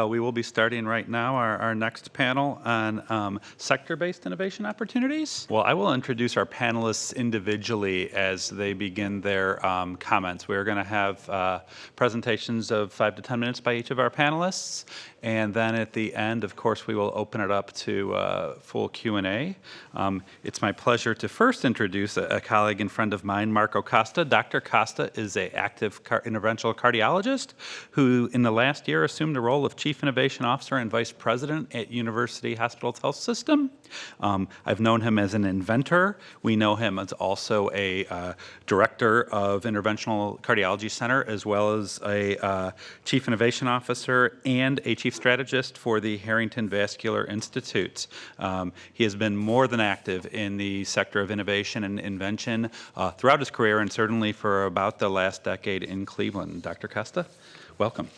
We will be starting right now our next panel on sector-based innovation opportunities. Well, I will introduce our panelists individually as they begin their comments. We're going to have presentations of 5 to 10 minutes by each of our panelists. And then at the end, of course, we will open it up to full Q&A. It's my pleasure to first introduce a colleague and friend of mine, Marco Costa. Dr. Costa is an active interventional cardiologist who in the last year assumed the role of Chief Innovation Officer and Vice President at University Hospitals Health System. I've known him as an inventor. We know him as also a Director of Interventional Cardiology Center, as well as a Chief Innovation Officer and a Chief Strategist for the Harrington Vascular Institute. He has been more than active in the sector of innovation and invention throughout his career, and certainly for about the last decade in Cleveland. Dr. Costa, welcome.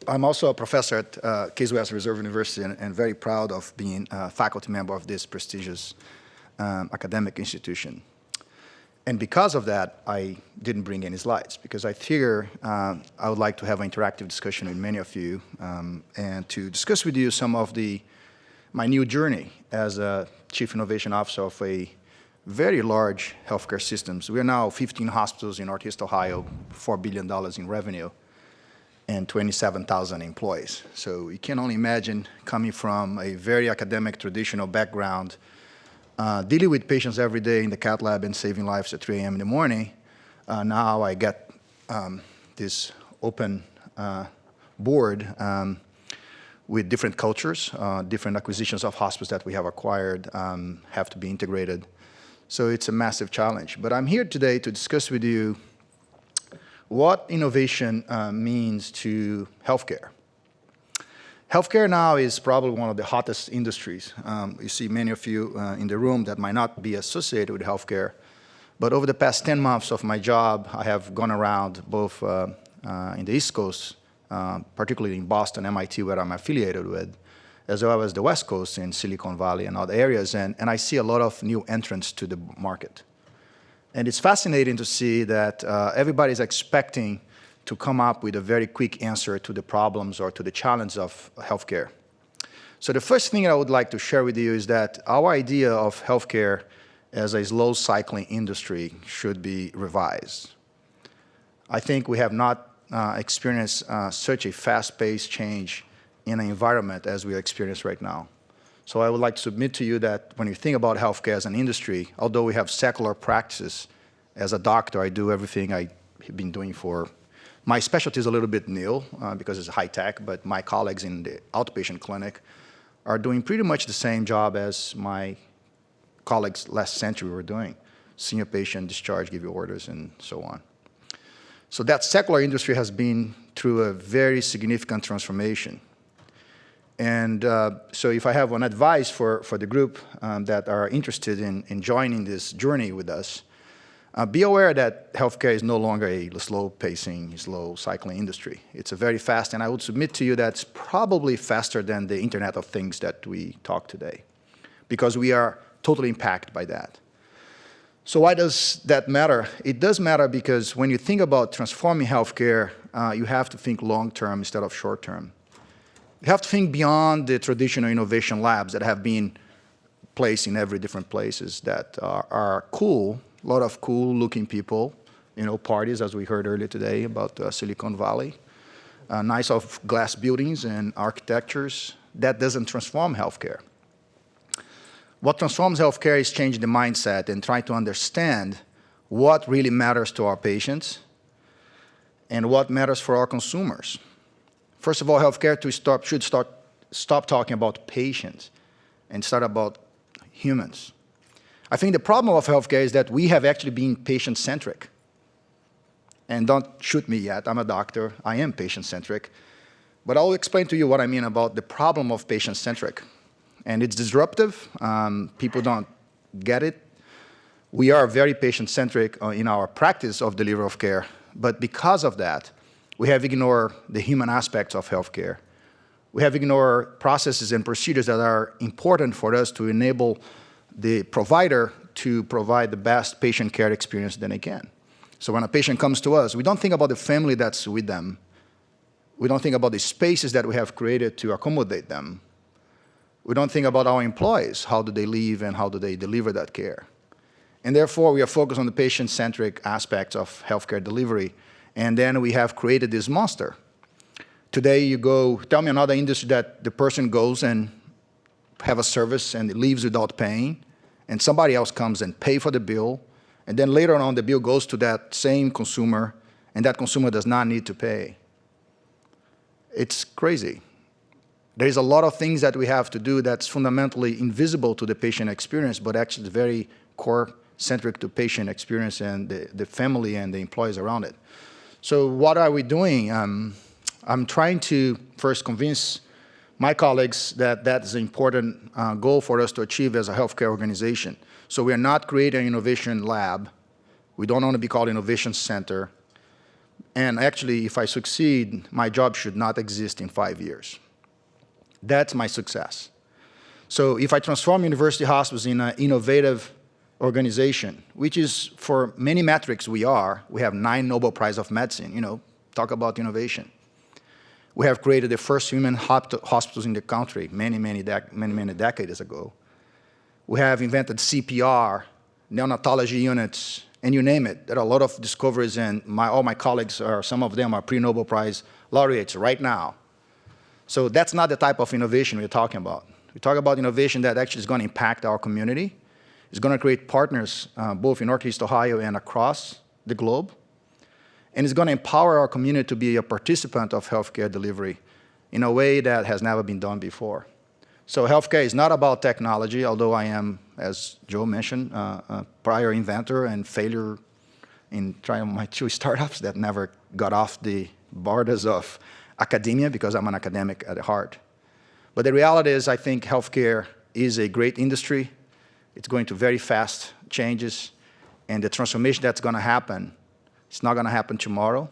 I'm also a professor at Case Western Reserve University and very proud of being a faculty member of this prestigious academic institution. And because of that, I didn't bring any slides because I figure I would like to have an interactive discussion with many of you and to discuss with you some of my new journey as a Chief Innovation Officer of a very large healthcare systems. We are now 15 hospitals in Northeast Ohio, $4 billion in revenue, and 27,000 employees. So you can only imagine coming from a very academic, traditional background, dealing with patients every day in the cath lab and saving lives at 3 a.m. in the morning. Now I get this open board with different cultures, different acquisitions of hospitals that we have acquired have to be integrated. So it's a massive challenge. But I'm here today to discuss with you what innovation means to healthcare. Healthcare now is probably one of the hottest industries. You see many of you in the room that might not be associated with healthcare, but over the past 10 months of my job, I have gone around both in the East Coast, particularly in Boston, MIT, where I'm affiliated with, as well as the West Coast in Silicon Valley and other areas, and I see a lot of new entrants to the market. And it's fascinating to see that everybody's expecting to come up with a very quick answer to the problems or to the challenge of healthcare. So the first thing I would like to share with you is that our idea of healthcare as a slow cycling industry should be revised. I think we have not experienced such a fast-paced change in an environment as we experience right now. So I would like to submit to you that when you think about healthcare as an industry, although we have secular practices, as a doctor, I do everything I've been doing for. My specialty is a little bit new because it's high tech, but my colleagues in the outpatient clinic are doing pretty much the same job as my colleagues last century were doing. Senior patient, discharge, give you orders, and so on. So that secular industry has been through a very significant transformation. And so if I have one advice for the group that are interested in joining this journey with us, be aware that healthcare is no longer a slow-pacing, slow-cycling industry. It's a very fast, and I would submit to you that it's probably faster than the Internet of Things that we talk today, because we are totally impacted by that. So why does that matter? It does matter because when you think about transforming healthcare, you have to think long-term instead of short-term. You have to think beyond the traditional innovation labs that have been placed in every different places that are cool, a lot of cool-looking people, parties, as we heard earlier today about Silicon Valley, nice of glass buildings and architectures. That doesn't transform healthcare. What transforms healthcare is changing the mindset and trying to understand what really matters to our patients and what matters for our consumers. First of all, healthcare should stop talking about patients and start about humans. I think the problem of healthcare is that we have actually been patient-centric. And don't shoot me yet, I'm a doctor, I am patient-centric. But I'll explain to you what I mean about the problem of patient-centric. And it's disruptive, people don't get it. We are very patient-centric in our practice of delivery of care, but because of that, we have ignored the human aspects of healthcare. We have ignored processes and procedures that are important for us to enable the provider to provide the best patient care experience that they can. So when a patient comes to us, we don't think about the family that's with them. We don't think about the spaces that we have created to accommodate them. We don't think about our employees, how do they live and how do they deliver that care. And therefore, we are focused on the patient-centric aspects of healthcare delivery. And then we have created this monster. Today, you go, tell me another industry that the person goes and have a service and leaves without paying, and somebody else comes and pay for the bill, and then later on, the bill goes to that same consumer, and that consumer does not need to pay. It's crazy. There's a lot of things that we have to do that's fundamentally invisible to the patient experience, but actually very core-centric to patient experience and the family and the employees around it. So what are we doing? I'm trying to first convince my colleagues that that is an important goal for us to achieve as a healthcare organization. So we are not creating an innovation lab. We don't want to be called innovation center. And actually, if I succeed, my job should not exist in 5 years. That's my success. So if I transform university hospitals in an innovative organization, which is for many metrics we have 9 Nobel Prize of Medicine, talk about innovation. We have created the first human hospitals in the country many decades ago. We have invented CPR, neonatology units, and you name it. There are a lot of discoveries, and all my colleagues, some of them are pre-Nobel Prize laureates right now. So that's not the type of innovation we're talking about. We talk about innovation that actually is going to impact our community. It's going to create partners both in Northeast Ohio and across the globe. And it's going to empower our community to be a participant of healthcare delivery in a way that has never been done before. So healthcare is not about technology, although I am, as Joe mentioned, a prior inventor and failure in trying my 2 startups that never got off the borders of academia because I'm an academic at heart. But the reality is I think healthcare is a great industry. It's going to very fast changes. And the transformation that's going to happen, it's not going to happen tomorrow.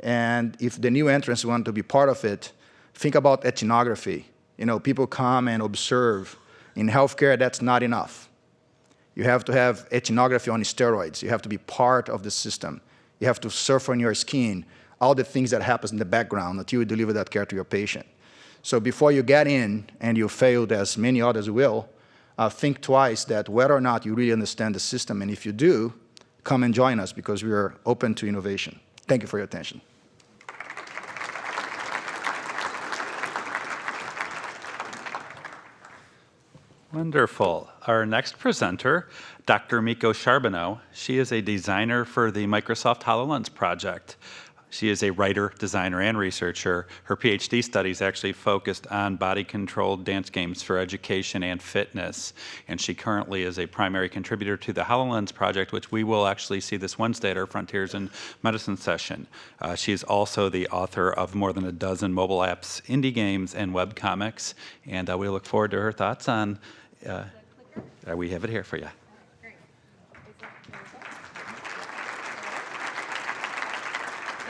And if the new entrants want to be part of it, think about ethnography. People come and observe. In healthcare, that's not enough. You have to have ethnography on steroids. You have to be part of the system. You have to surf on your skin, all the things that happen in the background until you deliver that care to your patient. So before you get in and you failed, as many others will, think twice that whether or not you really understand the system. And if you do, come and join us because we are open to innovation. Thank you for your attention. Wonderful. Our next presenter, Dr. Miko Charbonneau. She is a designer for the Microsoft HoloLens project. She is a writer, designer, and researcher. Her PhD studies actually focused on body-controlled dance games for education and fitness. And she currently is a primary contributor to the HoloLens project, which we will actually see this Wednesday at our Frontiers in Medicine session. She is also the author of more than a dozen mobile apps, indie games, and webcomics. And we look forward to her thoughts on, we have it here for you.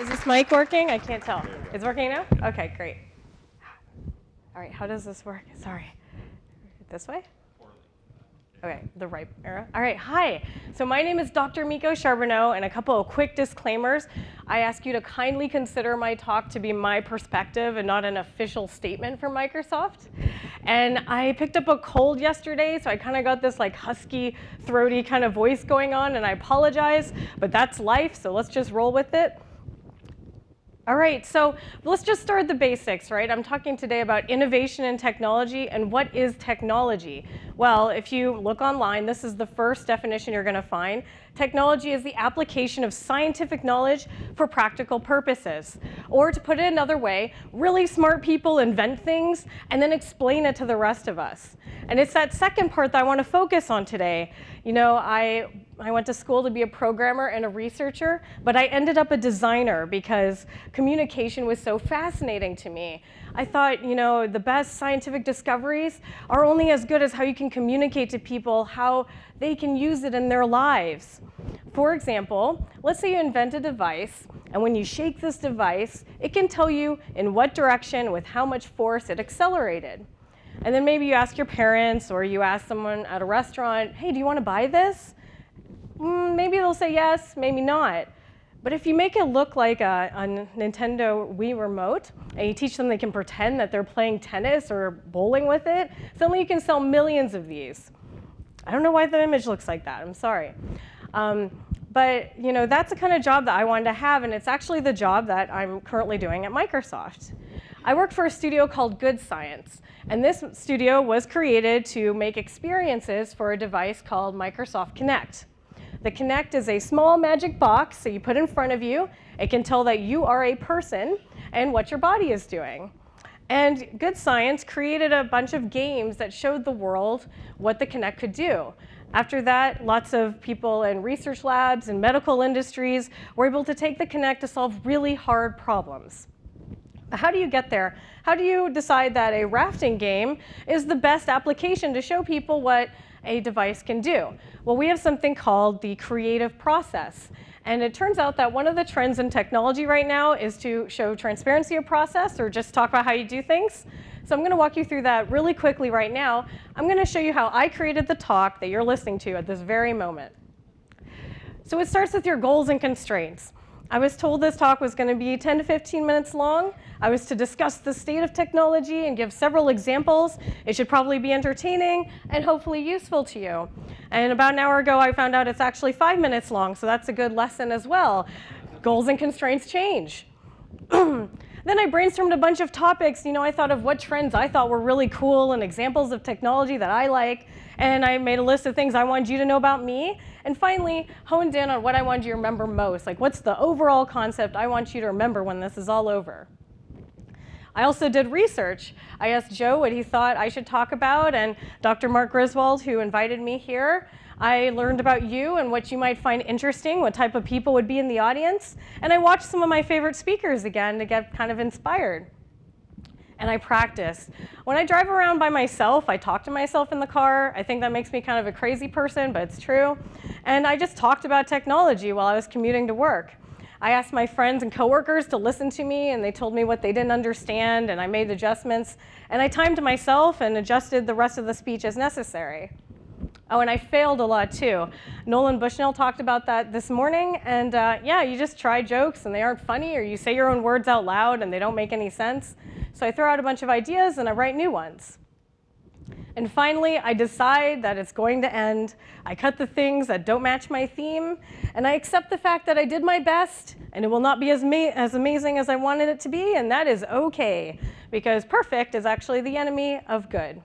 Is this mic working? I can't tell. It's working now? Okay, great. All right, how does this work? Sorry. This way? Okay, the right arrow. All right, hi. So my name is Dr. Miko Charbonneau, and a couple of quick disclaimers. I ask you to kindly consider my talk to be my perspective and not an official statement from Microsoft. And I picked up a cold yesterday, so I kind of got this like husky, throaty kind of voice going on, and I apologize, but that's life, so let's just roll with it. All right, so let's just start the basics, right? I'm talking today about innovation and technology, and what is technology? Well, if you look online, this is the first definition you're going to find. Technology is the application of scientific knowledge for practical purposes. Or to put it another way, really smart people invent things and then explain it to the rest of us. And it's that second part that I want to focus on today. I went to school to be a programmer and a researcher, but I ended up a designer because communication was so fascinating to me. I thought, the best scientific discoveries are only as good as how you can communicate to people how they can use it in their lives. For example, let's say you invent a device, and when you shake this device, it can tell you in what direction with how much force it accelerated. And then maybe you ask your parents or you ask someone at a restaurant, hey, do you want to buy this? Maybe they'll say yes, maybe not. But if you make it look like a Nintendo Wii remote and you teach them they can pretend that they're playing tennis or bowling with it, suddenly you can sell millions of these. I don't know why the image looks like that, I'm sorry. But that's the kind of job that I wanted to have, and it's actually the job that I'm currently doing at Microsoft. I work for a studio called Good Science, and this studio was created to make experiences for a device called Microsoft Kinect. The Kinect is a small magic box that you put in front of you. It can tell that you are a person and what your body is doing. And Good Science created a bunch of games that showed the world what the Kinect could do. After that, lots of people in research labs and medical industries were able to take the Kinect to solve really hard problems. How do you get there? How do you decide that a rafting game is the best application to show people what a device can do? Well, we have something called the creative process. And it turns out that one of the trends in technology right now is to show transparency of process or just talk about how you do things. So I'm going to walk you through that really quickly right now. I'm going to show you how I created the talk that you're listening to at this very moment. So it starts with your goals and constraints. I was told this talk was going to be 10 to 15 minutes long. I was to discuss the state of technology and give several examples. It should probably be entertaining and hopefully useful to you. And about an hour ago, I found out it's actually 5 minutes long, so that's a good lesson as well. Goals and constraints change. Then I brainstormed a bunch of topics. I thought of what trends I thought were really cool and examples of technology that I like. And I made a list of things I wanted you to know about me. And finally, honed in on what I wanted you to remember most. Like, what's the overall concept I want you to remember when this is all over? I also did research. I asked Joe what he thought I should talk about, and Dr. Mark Griswold, who invited me here. I learned about you and what you might find interesting, what type of people would be in the audience. And I watched some of my favorite speakers again to get kind of inspired. And I practiced. When I drive around by myself, I talk to myself in the car. I think that makes me kind of a crazy person, but it's true. And I just talked about technology while I was commuting to work. I asked my friends and coworkers to listen to me, and they told me what they didn't understand, and I made adjustments. And I timed myself and adjusted the rest of the speech as necessary. Oh, and I failed a lot, too. Nolan Bushnell talked about that this morning. And yeah, you just try jokes, and they aren't funny, or you say your own words out loud, and they don't make any sense. So I throw out a bunch of ideas, and I write new ones. And finally, I decide that it's going to end. I cut the things that don't match my theme, and I accept the fact that I did my best, and it will not be as amazing as I wanted it to be, and that is okay, because perfect is actually the enemy of good.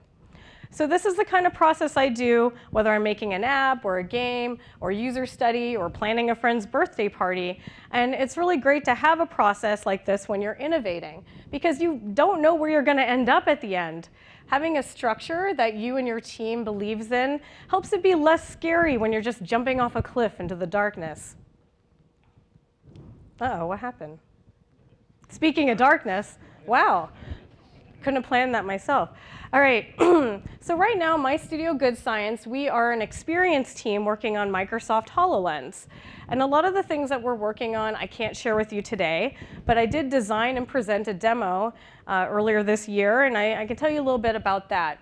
So this is the kind of process I do, whether I'm making an app or a game or user study or planning a friend's birthday party. And it's really great to have a process like this when you're innovating, because you don't know where you're going to end up at the end. Having a structure that you and your team believes in helps it be less scary when you're just jumping off a cliff into the darkness. Uh-oh, what happened? Speaking of darkness, wow. Couldn't have planned that myself. All right, so right now, my studio, Good Science, we are an experienced team working on Microsoft HoloLens. And a lot of the things that we're working on, I can't share with you today, but I did design and present a demo earlier this year, and I can tell you a little bit about that.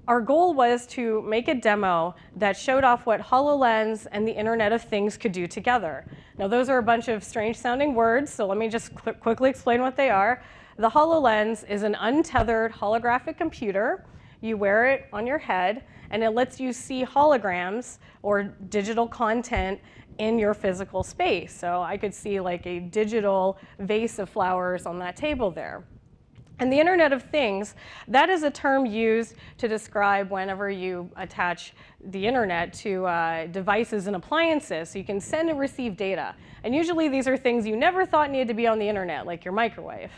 Our goal was to make a demo that showed off what HoloLens and the Internet of Things could do together. Now, those are a bunch of strange-sounding words, so let me just quickly explain what they are. The HoloLens is an untethered holographic computer. You wear it on your head, and it lets you see holograms or digital content in your physical space. So I could see like a digital vase of flowers on that table there. And the Internet of Things, that is a term used to describe whenever you attach the internet to devices and appliances, so you can send and receive data. And usually these are things you never thought needed to be on the internet, like your microwave.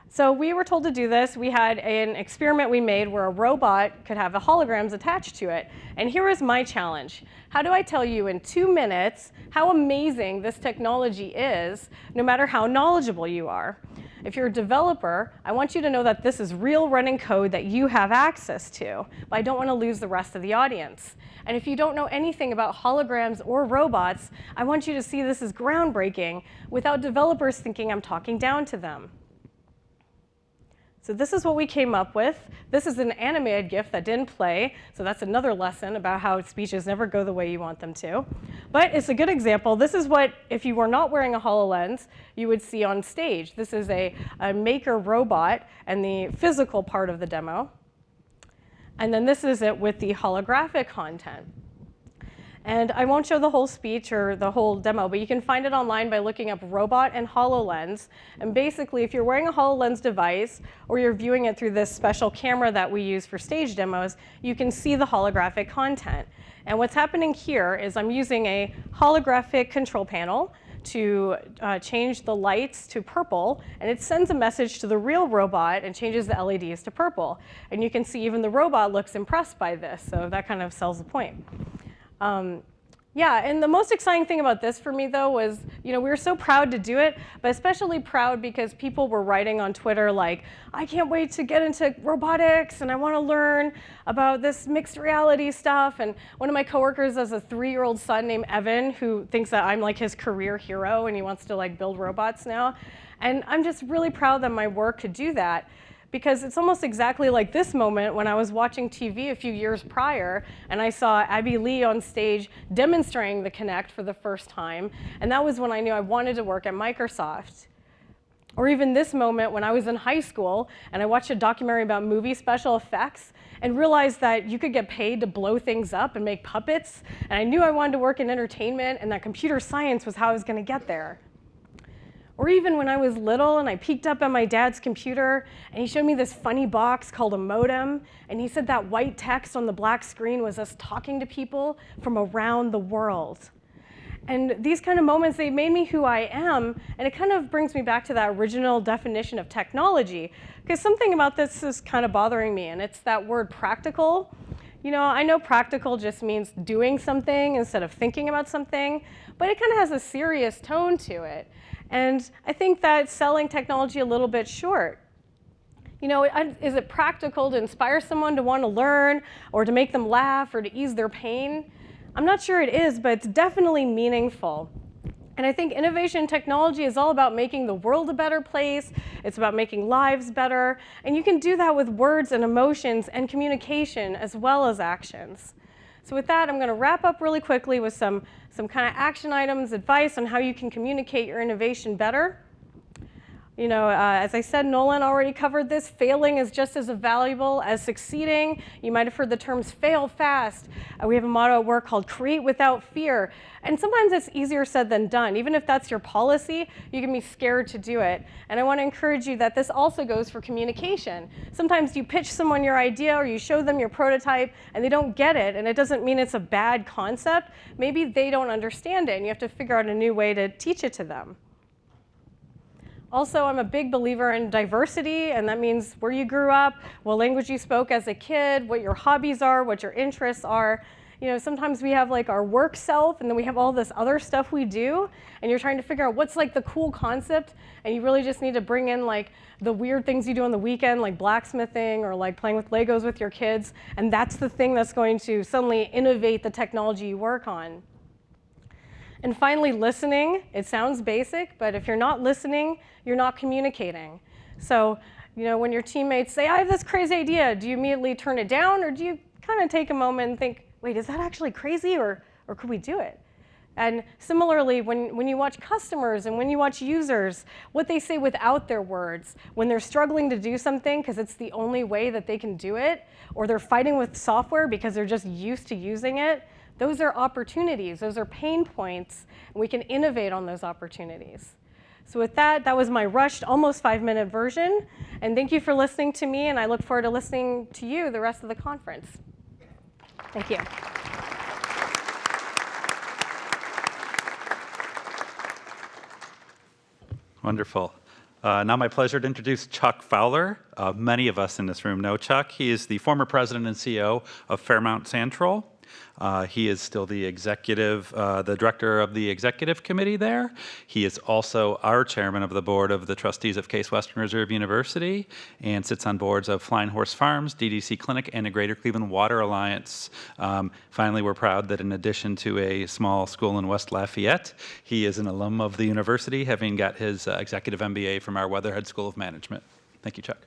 So we were told to do this. We had an experiment we made where a robot could have the holograms attached to it. And here is my challenge. How do I tell you in 2 minutes how amazing this technology is, no matter how knowledgeable you are? If you're a developer, I want you to know that this is real running code that you have access to, but I don't want to lose the rest of the audience. And if you don't know anything about holograms or robots, I want you to see this as groundbreaking without developers thinking I'm talking down to them. So this is what we came up with. This is an animated GIF that didn't play, so that's another lesson about how speeches never go the way you want them to. But it's a good example. This is what, if you were not wearing a HoloLens, you would see on stage. This is a maker robot and the physical part of the demo. And then this is it with the holographic content. And I won't show the whole speech or the whole demo, but you can find it online by looking up robot and HoloLens. And basically, if you're wearing a HoloLens device or you're viewing it through this special camera that we use for stage demos, you can see the holographic content. And what's happening here is I'm using a holographic control panel to change the lights to purple, and it sends a message to the real robot and changes the LEDs to purple. And you can see even the robot looks impressed by this, so that kind of sells the point. Yeah, and the most exciting thing about this for me, though, was, we were so proud to do it, but especially proud because people were writing on Twitter like, I can't wait to get into robotics, and I want to learn about this mixed reality stuff. And one of my coworkers has a 3-year-old son named Evan who thinks that I'm like his career hero, and he wants to like build robots now. And I'm just really proud that my work could do that, because it's almost exactly like this moment when I was watching TV a few years prior and I saw Abby Lee on stage demonstrating the Kinect for the first time, and that was when I knew I wanted to work at Microsoft. Or even this moment when I was in high school and I watched a documentary about movie special effects and realized that you could get paid to blow things up and make puppets, and I knew I wanted to work in entertainment and that computer science was how I was going to get there. Or even when I was little and I peeked up at my dad's computer and he showed me this funny box called a modem, and he said that white text on the black screen was us talking to people from around the world. And these kind of moments, they made me who I am, and it kind of brings me back to that original definition of technology, because something about this is kind of bothering me, and it's that word practical. I know practical just means doing something instead of thinking about something, but it kind of has a serious tone to it. And I think that's selling technology a little bit short. Is it practical to inspire someone to want to learn or to make them laugh or to ease their pain? I'm not sure it is, but it's definitely meaningful. And I think innovation in technology is all about making the world a better place. It's about making lives better. And you can do that with words and emotions and communication as well as actions. So with that, I'm going to wrap up really quickly with some kind of action items, advice on how you can communicate your innovation better. As I said, Nolan already covered this. Failing is just as valuable as succeeding. You might have heard the terms fail fast. We have a motto at work called create without fear. And sometimes it's easier said than done. Even if that's your policy, you can be scared to do it. And I want to encourage you that this also goes for communication. Sometimes you pitch someone your idea or you show them your prototype and they don't get it. And it doesn't mean it's a bad concept. Maybe they don't understand it and you have to figure out a new way to teach it to them. Also, I'm a big believer in diversity, and that means where you grew up, what language you spoke as a kid, what your hobbies are, what your interests are. Sometimes we have like our work self, and then we have all this other stuff we do, and you're trying to figure out what's like the cool concept, and you really just need to bring in like the weird things you do on the weekend, like blacksmithing or like playing with Legos with your kids, and that's the thing that's going to suddenly innovate the technology you work on. And finally, listening. It sounds basic, but if you're not listening, you're not communicating. So, when your teammates say, I have this crazy idea, do you immediately turn it down, or do you kind of take a moment and think, wait, is that actually crazy, or could we do it? And similarly, when you watch customers and when you watch users, what they say without their words, when they're struggling to do something because it's the only way that they can do it, or they're fighting with software because they're just used to using it, those are opportunities, those are pain points, and we can innovate on those opportunities. So with that, that was my rushed, almost 5-minute version. And thank you for listening to me, and I look forward to listening to you the rest of the conference. Thank you. Wonderful. Now my pleasure to introduce Chuck Fowler. Many of us in this room know Chuck. He is the former president and CEO of Fairmount Santrol. He is still the director of the executive committee there. He is also our chairman of the board of the trustees of Case Western Reserve University and sits on boards of Flying Horse Farms, DDC Clinic, and the Greater Cleveland Water Alliance. Finally, we're proud that in addition to a small school in West Lafayette, he is an alum of the university, having got his executive MBA from our Weatherhead School of Management. Thank you, Chuck.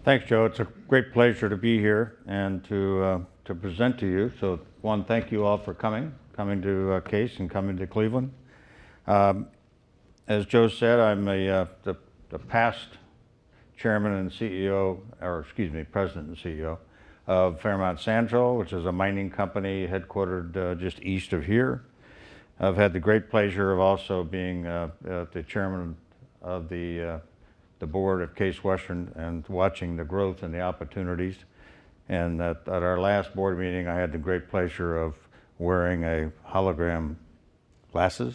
Thanks, Joe. It's a great pleasure to be here and to present to you. So, one, thank you all for coming to Case and coming to Cleveland. As Joe said, I'm the past chairman and CEO, or excuse me, president and CEO of Fairmount Santrol, which is a mining company headquartered just east of here. I've had the great pleasure of also being the chairman of the board of Case Western and watching the growth and the opportunities. And at our last board meeting, I had the great pleasure of wearing a hologram glasses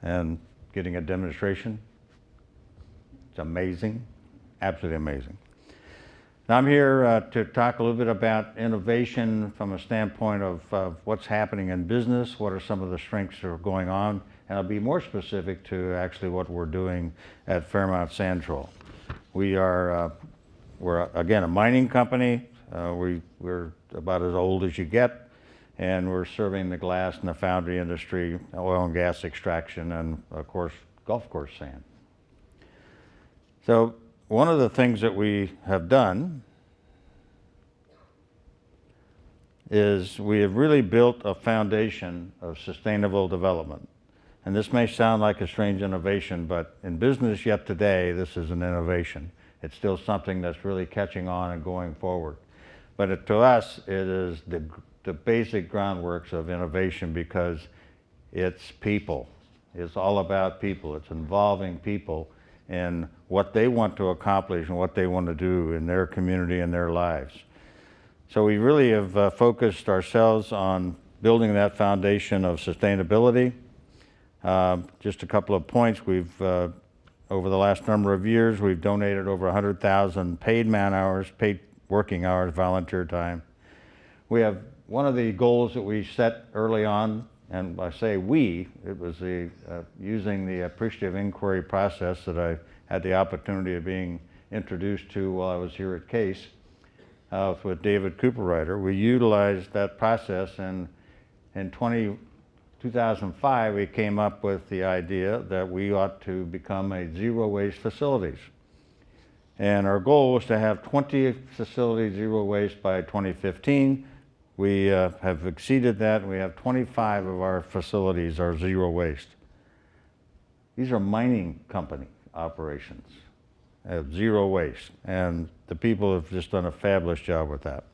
and getting a demonstration. It's amazing, absolutely amazing. Now I'm here to talk a little bit about innovation from a standpoint of what's happening in business, what are some of the strengths that are going on, and I'll be more specific to actually what we're doing at Fairmount Santrol. We're again a mining company. We're about as old as you get, and we're serving the glass and the foundry industry, oil and gas extraction, and of course golf course sand. So one of the things that we have done is we have really built a foundation of sustainable development. And this may sound like a strange innovation, but in business yet today, this is an innovation. It's still something that's really catching on and going forward. But to us, it is the basic groundworks of innovation because it's people. It's all about people. It's involving people in what they want to accomplish and what they want to do in their community and their lives. So we really have focused ourselves on building that foundation of sustainability. Just a couple of points. We've, over the last number of years, we've donated over 100,000 paid man hours, paid working hours, volunteer time. We have one of the goals that we set early on, and I say we, it was using the appreciative inquiry process that I had the opportunity of being introduced to while I was here at Case with David Cooperrider. We utilized that process, and in 2005, we came up with the idea that we ought to become a zero waste facilities. And our goal was to have 20 facilities zero waste by 2015. We have exceeded that, and we have 25 of our facilities are zero waste. These are mining company operations, zero waste, and the people have just done a fabulous job with that.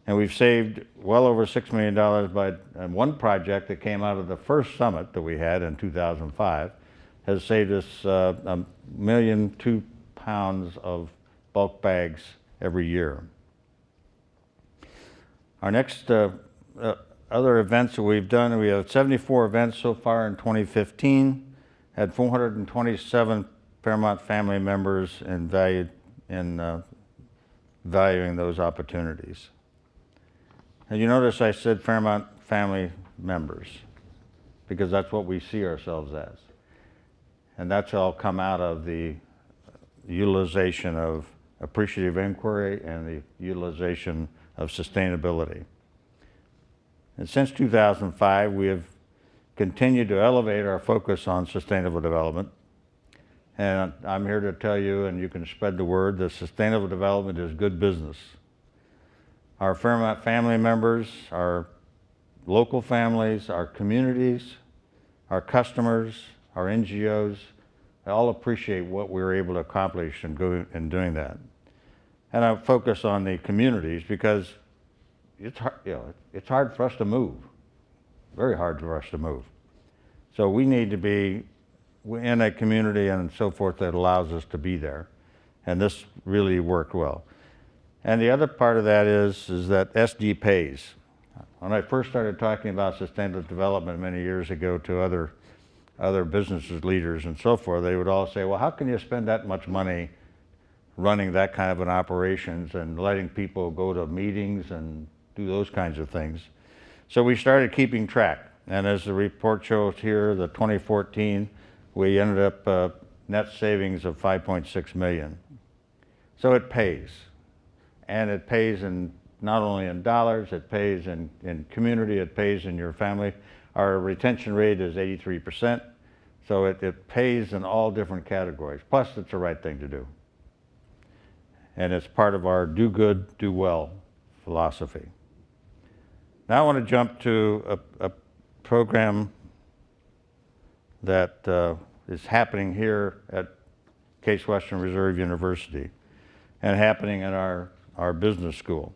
And we've saved well over $6 million by one project that came out of the first summit that we had in 2005 has saved us 1.2 million pounds of bulk bags every year. Our next other events that we've done, we have 74 events so far in 2015, had 427 Fairmount family members and valuing those opportunities. And you notice I said Fairmount family members because that's what we see ourselves as. And that's all come out of the utilization of appreciative inquiry and the utilization of sustainability. And since 2005, we have continued to elevate our focus on sustainable development. And I'm here to tell you, and you can spread the word, that sustainable development is good business. Our Fairmount family members, our local families, our communities, our customers, our NGOs, they all appreciate what we were able to accomplish in doing that. And I focus on the communities because it's hard, it's hard for us to move, very hard for us to move. So we need to be in a community and so forth that allows us to be there. And this really worked well. And the other part of that is that SD pays. When I first started talking about sustainable development many years ago to other businesses, leaders and so forth, they would all say, well, how can you spend that much money running that kind of an operations and letting people go to meetings and do those kinds of things? So we started keeping track. And as the report shows here, the 2014, we ended up net savings of 5.6 million. So it pays. And it pays in not only in dollars, it pays in community, it pays in your family. Our retention rate is 83%, so it pays in all different categories. Plus, it's the right thing to do. and it's part of our do good, do well philosophy. Now I want to jump to a program that is happening here at Case Western Reserve University and happening in our business school.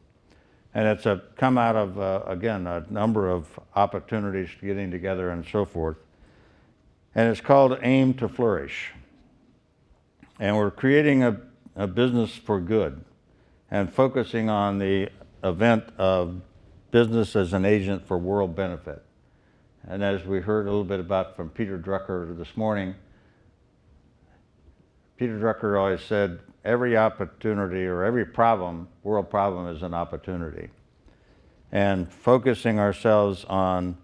And it's come out of, again, a number of opportunities getting together and so forth. And it's called Aim to Flourish. And we're creating a business for good and focusing on the event of business as an agent for world benefit. And as we heard a little bit about from Peter Drucker this morning, Peter Drucker always said, every opportunity or every problem, world problem, is an opportunity. And focusing ourselves on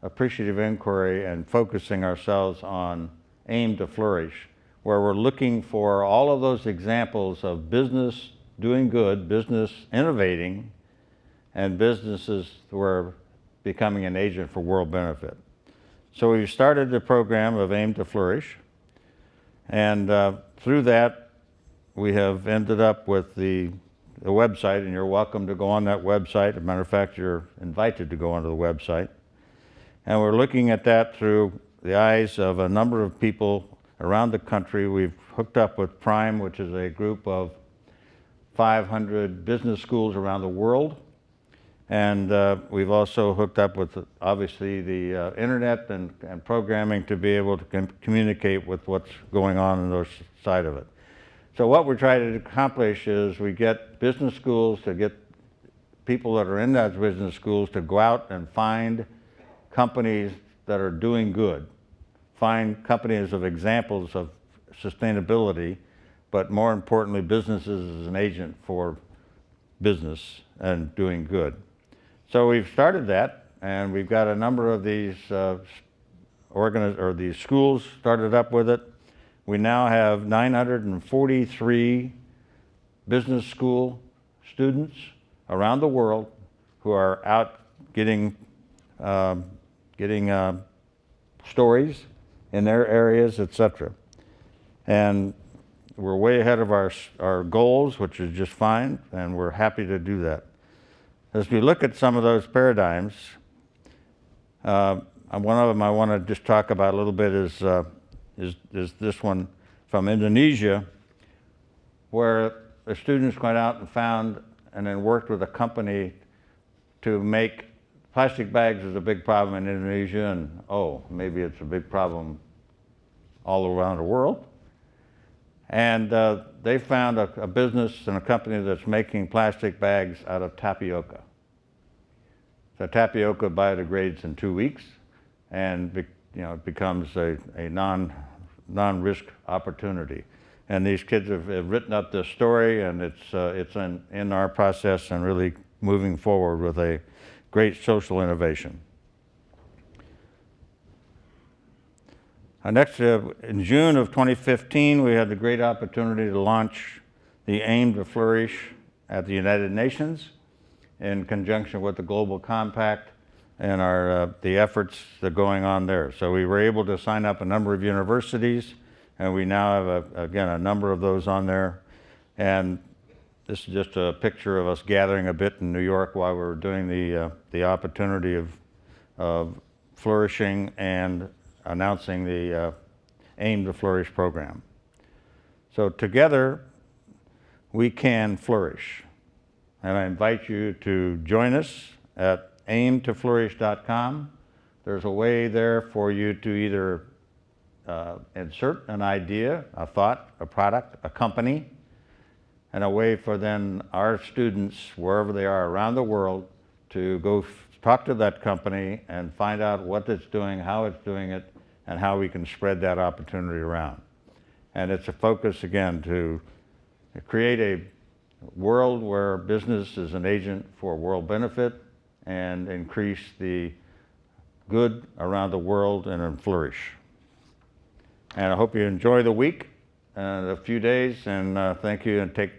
appreciative inquiry and focusing ourselves on Aim to Flourish, where we're looking for all of those examples of business doing good, business innovating, and businesses who are becoming an agent for world benefit. So we've started the program of Aim to Flourish, and through that we have ended up with the website, and you're welcome to go on that website. As a matter of fact, you're invited to go onto the website. And we're looking at that through the eyes of a number of people around the country. We've hooked up with Prime, which is a group of 500 business schools around the world. And we've also hooked up with, obviously, the internet and programming to be able to communicate with what's going on those side of it. So what we're trying to accomplish is we get business schools to get people that are in those business schools to go out and find companies that are doing good, find companies of examples of sustainability, but more importantly, businesses as an agent for business and doing good. So we've started that, and we've got a number of these these schools started up with it. We now have 943 business school students around the world who are out getting stories in their areas, etc. And we're way ahead of our goals, which is just fine, and we're happy to do that. As we look at some of those paradigms, one of them I want to just talk about a little bit is this one from Indonesia, where the students went out and found and then worked with a company to make plastic bags. Is a big problem in Indonesia, and maybe it's a big problem all around the world. And they found a business and a company that's making plastic bags out of tapioca. So tapioca biodegrades in 2 weeks, and it becomes a non-risk opportunity. And these kids have written up this story, and it's in our process and really moving forward with a great social innovation. Next, in June of 2015, we had the great opportunity to launch the Aim to Flourish at the United Nations in conjunction with the Global Compact and the efforts that are going on there. So we were able to sign up a number of universities, and we now have, again, a number of those on there. And this is just a picture of us gathering a bit in New York while we were doing the opportunity of flourishing and announcing the Aim to Flourish program. So together, we can flourish. And I invite you to join us at aimtoflourish.com. There's a way there for you to either insert an idea, a thought, a product, a company, and a way for then our students, wherever they are around the world, to go talk to that company and find out what it's doing, how it's doing it, and how we can spread that opportunity around. And it's a focus, again, to create a world where business is an agent for world benefit and increase the good around the world and flourish. And I hope you enjoy the week and a few days, and thank you, and take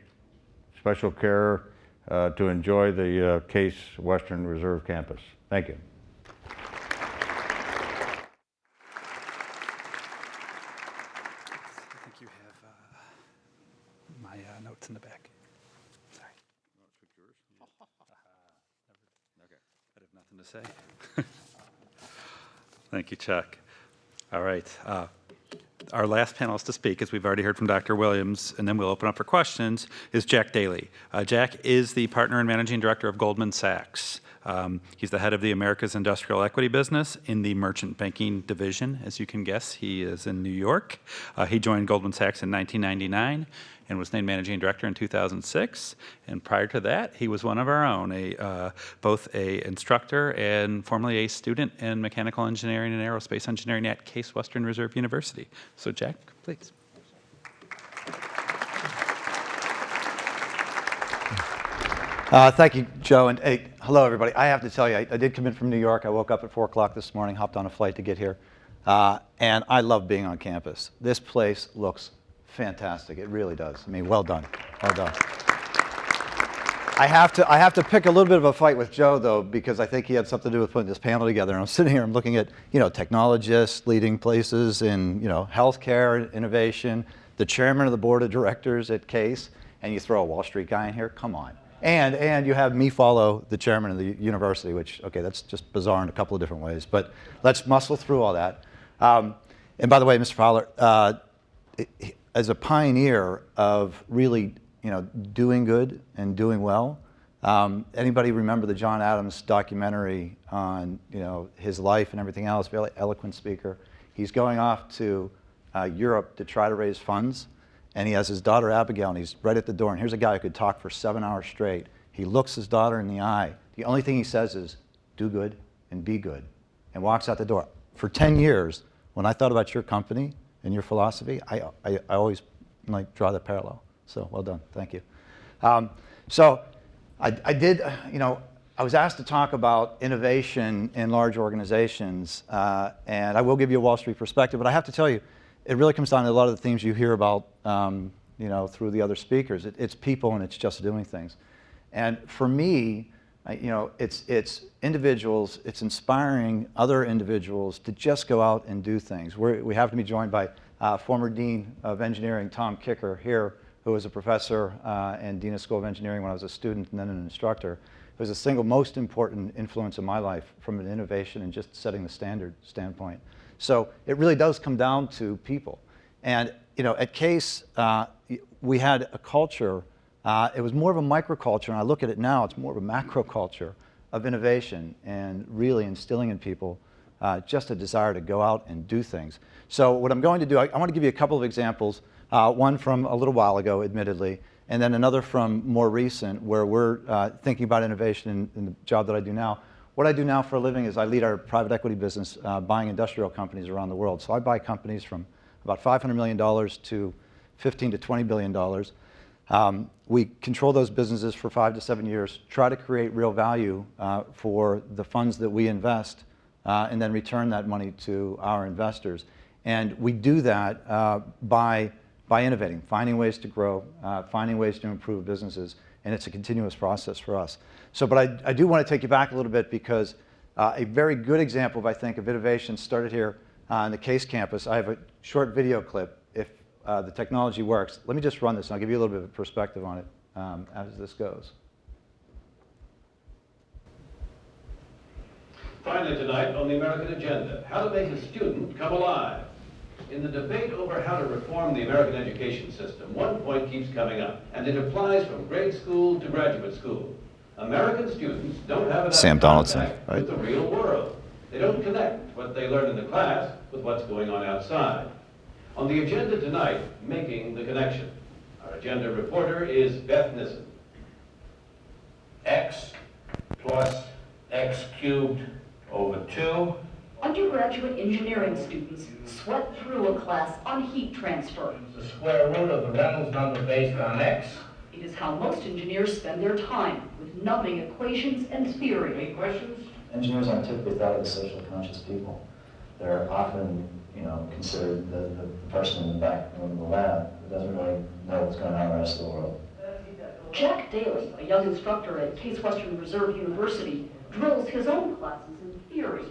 special care to enjoy the Case Western Reserve campus. Thank you. I think you have my notes in the back. to say. Thank you, Chuck. All right. Our last panelist to speak, as we've already heard from Dr. Williams, and then we'll open up for questions, is Jack Daly. Jack is the partner and managing director of Goldman Sachs. He's the head of the Americas Industrial Equity business in the merchant banking division. As you can guess, he is in New York. He joined Goldman Sachs in 1999 and was named managing director in 2006. And prior to that, he was one of our own, both a instructor and formerly a student in mechanical engineering and aerospace engineering at Case Western Reserve University. So Jack, please. Thank you, Joe, and hey, hello, everybody. I have to tell you, I did come in from New York. I woke up at 4 o'clock this morning, hopped on a flight to get here, and I love being on campus. This place looks fantastic. It really does. I mean, well done. Well done. I have to pick a little bit of a fight with Joe, though, because I think he had something to do with putting this panel together. And I'm sitting here, I'm looking at, technologists leading places in, healthcare, innovation, the chairman of the board of directors at Case, and you throw a Wall Street guy in here? Come on. And you have me follow the chairman of the university, which, okay, that's just bizarre in a couple of different ways. But let's muscle through all that. And by the way, Mr. Fowler, as a pioneer of really, doing good and doing well, anybody remember the John Adams documentary on, his life and everything else? Very eloquent speaker. He's going off to Europe to try to raise funds. And he has his daughter Abigail, and he's right at the door. And here's a guy who could talk for 7 hours straight. He looks his daughter in the eye. The only thing he says is, do good and be good, and walks out the door. For 10 years, when I thought about your company and your philosophy, I always draw the parallel. So well done. Thank you. So I did, I was asked to talk about innovation in large organizations, and I will give you a Wall Street perspective, but I have to tell you, it really comes down to a lot of the themes you hear about, through the other speakers. It's people and it's just doing things. And for me, it's individuals, it's inspiring other individuals to just go out and do things. We have to be joined by former Dean of Engineering, Tom Kicker, here, who was a professor and Dean of School of Engineering when I was a student and then an instructor. It was the single most important influence in my life from an innovation and just setting the standard standpoint. So it really does come down to people. And at Case, we had a culture, it was more of a microculture, and I look at it now, it's more of a macro culture of innovation and really instilling in people just a desire to go out and do things. So what I'm going to do, I want to give you a couple of examples, one from a little while ago, admittedly, and then another from more recent, where we're thinking about innovation in the job that I do now. What I do now for a living is I lead our private equity business buying industrial companies around the world. So I buy companies from about $500 million to $15 to $20 billion. We control those businesses for 5 to 7 years, try to create real value for the funds that we invest, and then return that money to our investors. And we do that by innovating, finding ways to grow, finding ways to improve businesses, and it's a continuous process for us. So, but I do want to take you back a little bit because a very good example, I think, of innovation started here on the Case campus. I have a short video clip. If the technology works, let me just run this and I'll give you a little bit of perspective on it as this goes. Finally tonight on the American agenda, how to make a student come alive. In the debate over how to reform the American education system, one point keeps coming up, and it applies from grade school to graduate school. American students don't have enough Sam Donaldson, contact right? with the real world. They don't connect what they learn in the class with what's going on outside. On the agenda tonight, making the connection. Our agenda reporter is Beth Nissen. X plus x cubed over 2. Undergraduate engineering students sweat through a class on heat transfer. The square root of the Reynolds number based on x. It is how most engineers spend their time, with numbing equations and theory. Any questions? Engineers aren't typically thought of as social conscious people. They're often, considered the person in the back room of the lab who doesn't really know what's going on in the rest of the world. Jack Daly, a young instructor at Case Western Reserve University, drills his own classes in theory.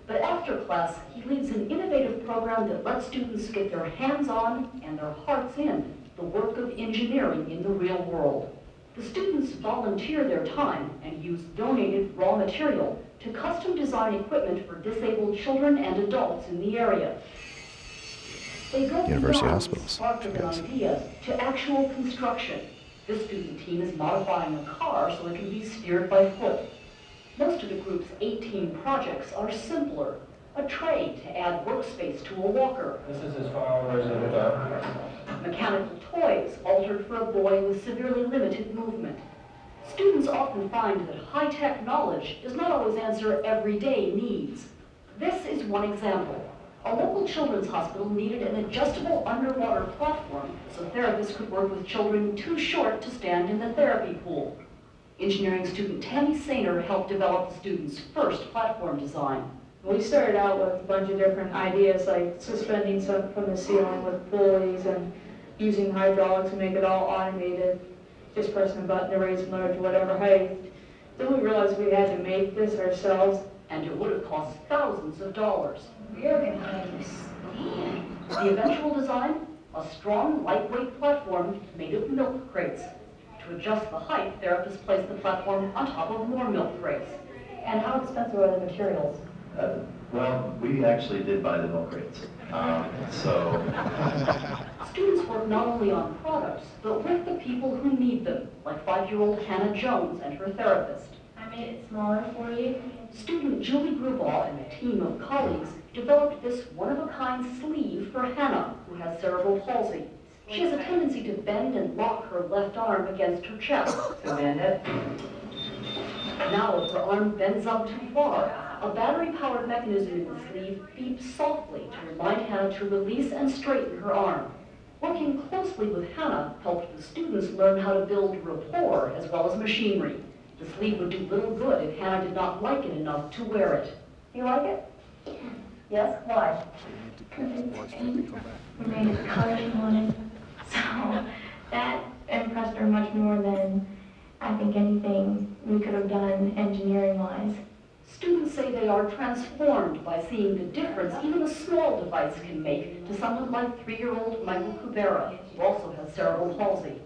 But after class, he leads an innovative program that lets students get their hands on and their hearts in the work of engineering in the real world. The students volunteer their time and use donated raw material to custom design equipment for disabled children and adults in the area. They go University beyond hospitals. spark of an idea to actual construction. This student team is modifying a car so it can be steered by foot. Most of the group's 18 projects are simpler. A tray to add workspace to a walker. This is as Fowler as it got. Mechanical toys altered for a boy with severely limited movement. Students often find that high-tech knowledge does not always answer everyday needs. This is one example. A local children's hospital needed an adjustable underwater platform so therapists could work with children too short to stand in the therapy pool. Engineering student Tammy Sainer helped develop the student's first platform design. We started out with a bunch of different ideas, like suspending stuff from the ceiling with pulleys and using hydraulics to make it all automated, just pressing a button to raise and lower to whatever height. Then we realized we had to make this ourselves, and it would have cost thousands of dollars. We're going to understand. The eventual design? A strong, lightweight platform made of milk crates. To adjust the height, therapists place the platform on top of more milk crates. And how expensive are the materials? Well, we actually did buy the milk crates. Students work not only on products, but with the people who need them, like 5-year-old Hannah Jones and her therapist. I made it smaller for you. Student Julie Grubaugh and a team of colleagues developed this one-of-a-kind sleeve for Hannah, who has cerebral palsy. She has a tendency to bend and lock her left arm against her chest. Command it. Now, if her arm bends up too far, a battery-powered mechanism in the sleeve beeps softly to remind Hannah to release and straighten her arm. Working closely with Hannah helped the students learn how to build rapport as well as machinery. The sleeve would do little good if Hannah did not like it enough to wear it. You like it? Yes? Why? Because it's pink. We made it the color she wanted. So that impressed her much more than I think anything we could have done engineering-wise. Students say they are transformed by seeing the difference even a small device can make to someone like 3-year-old Michael Kubera, who also has cerebral palsy.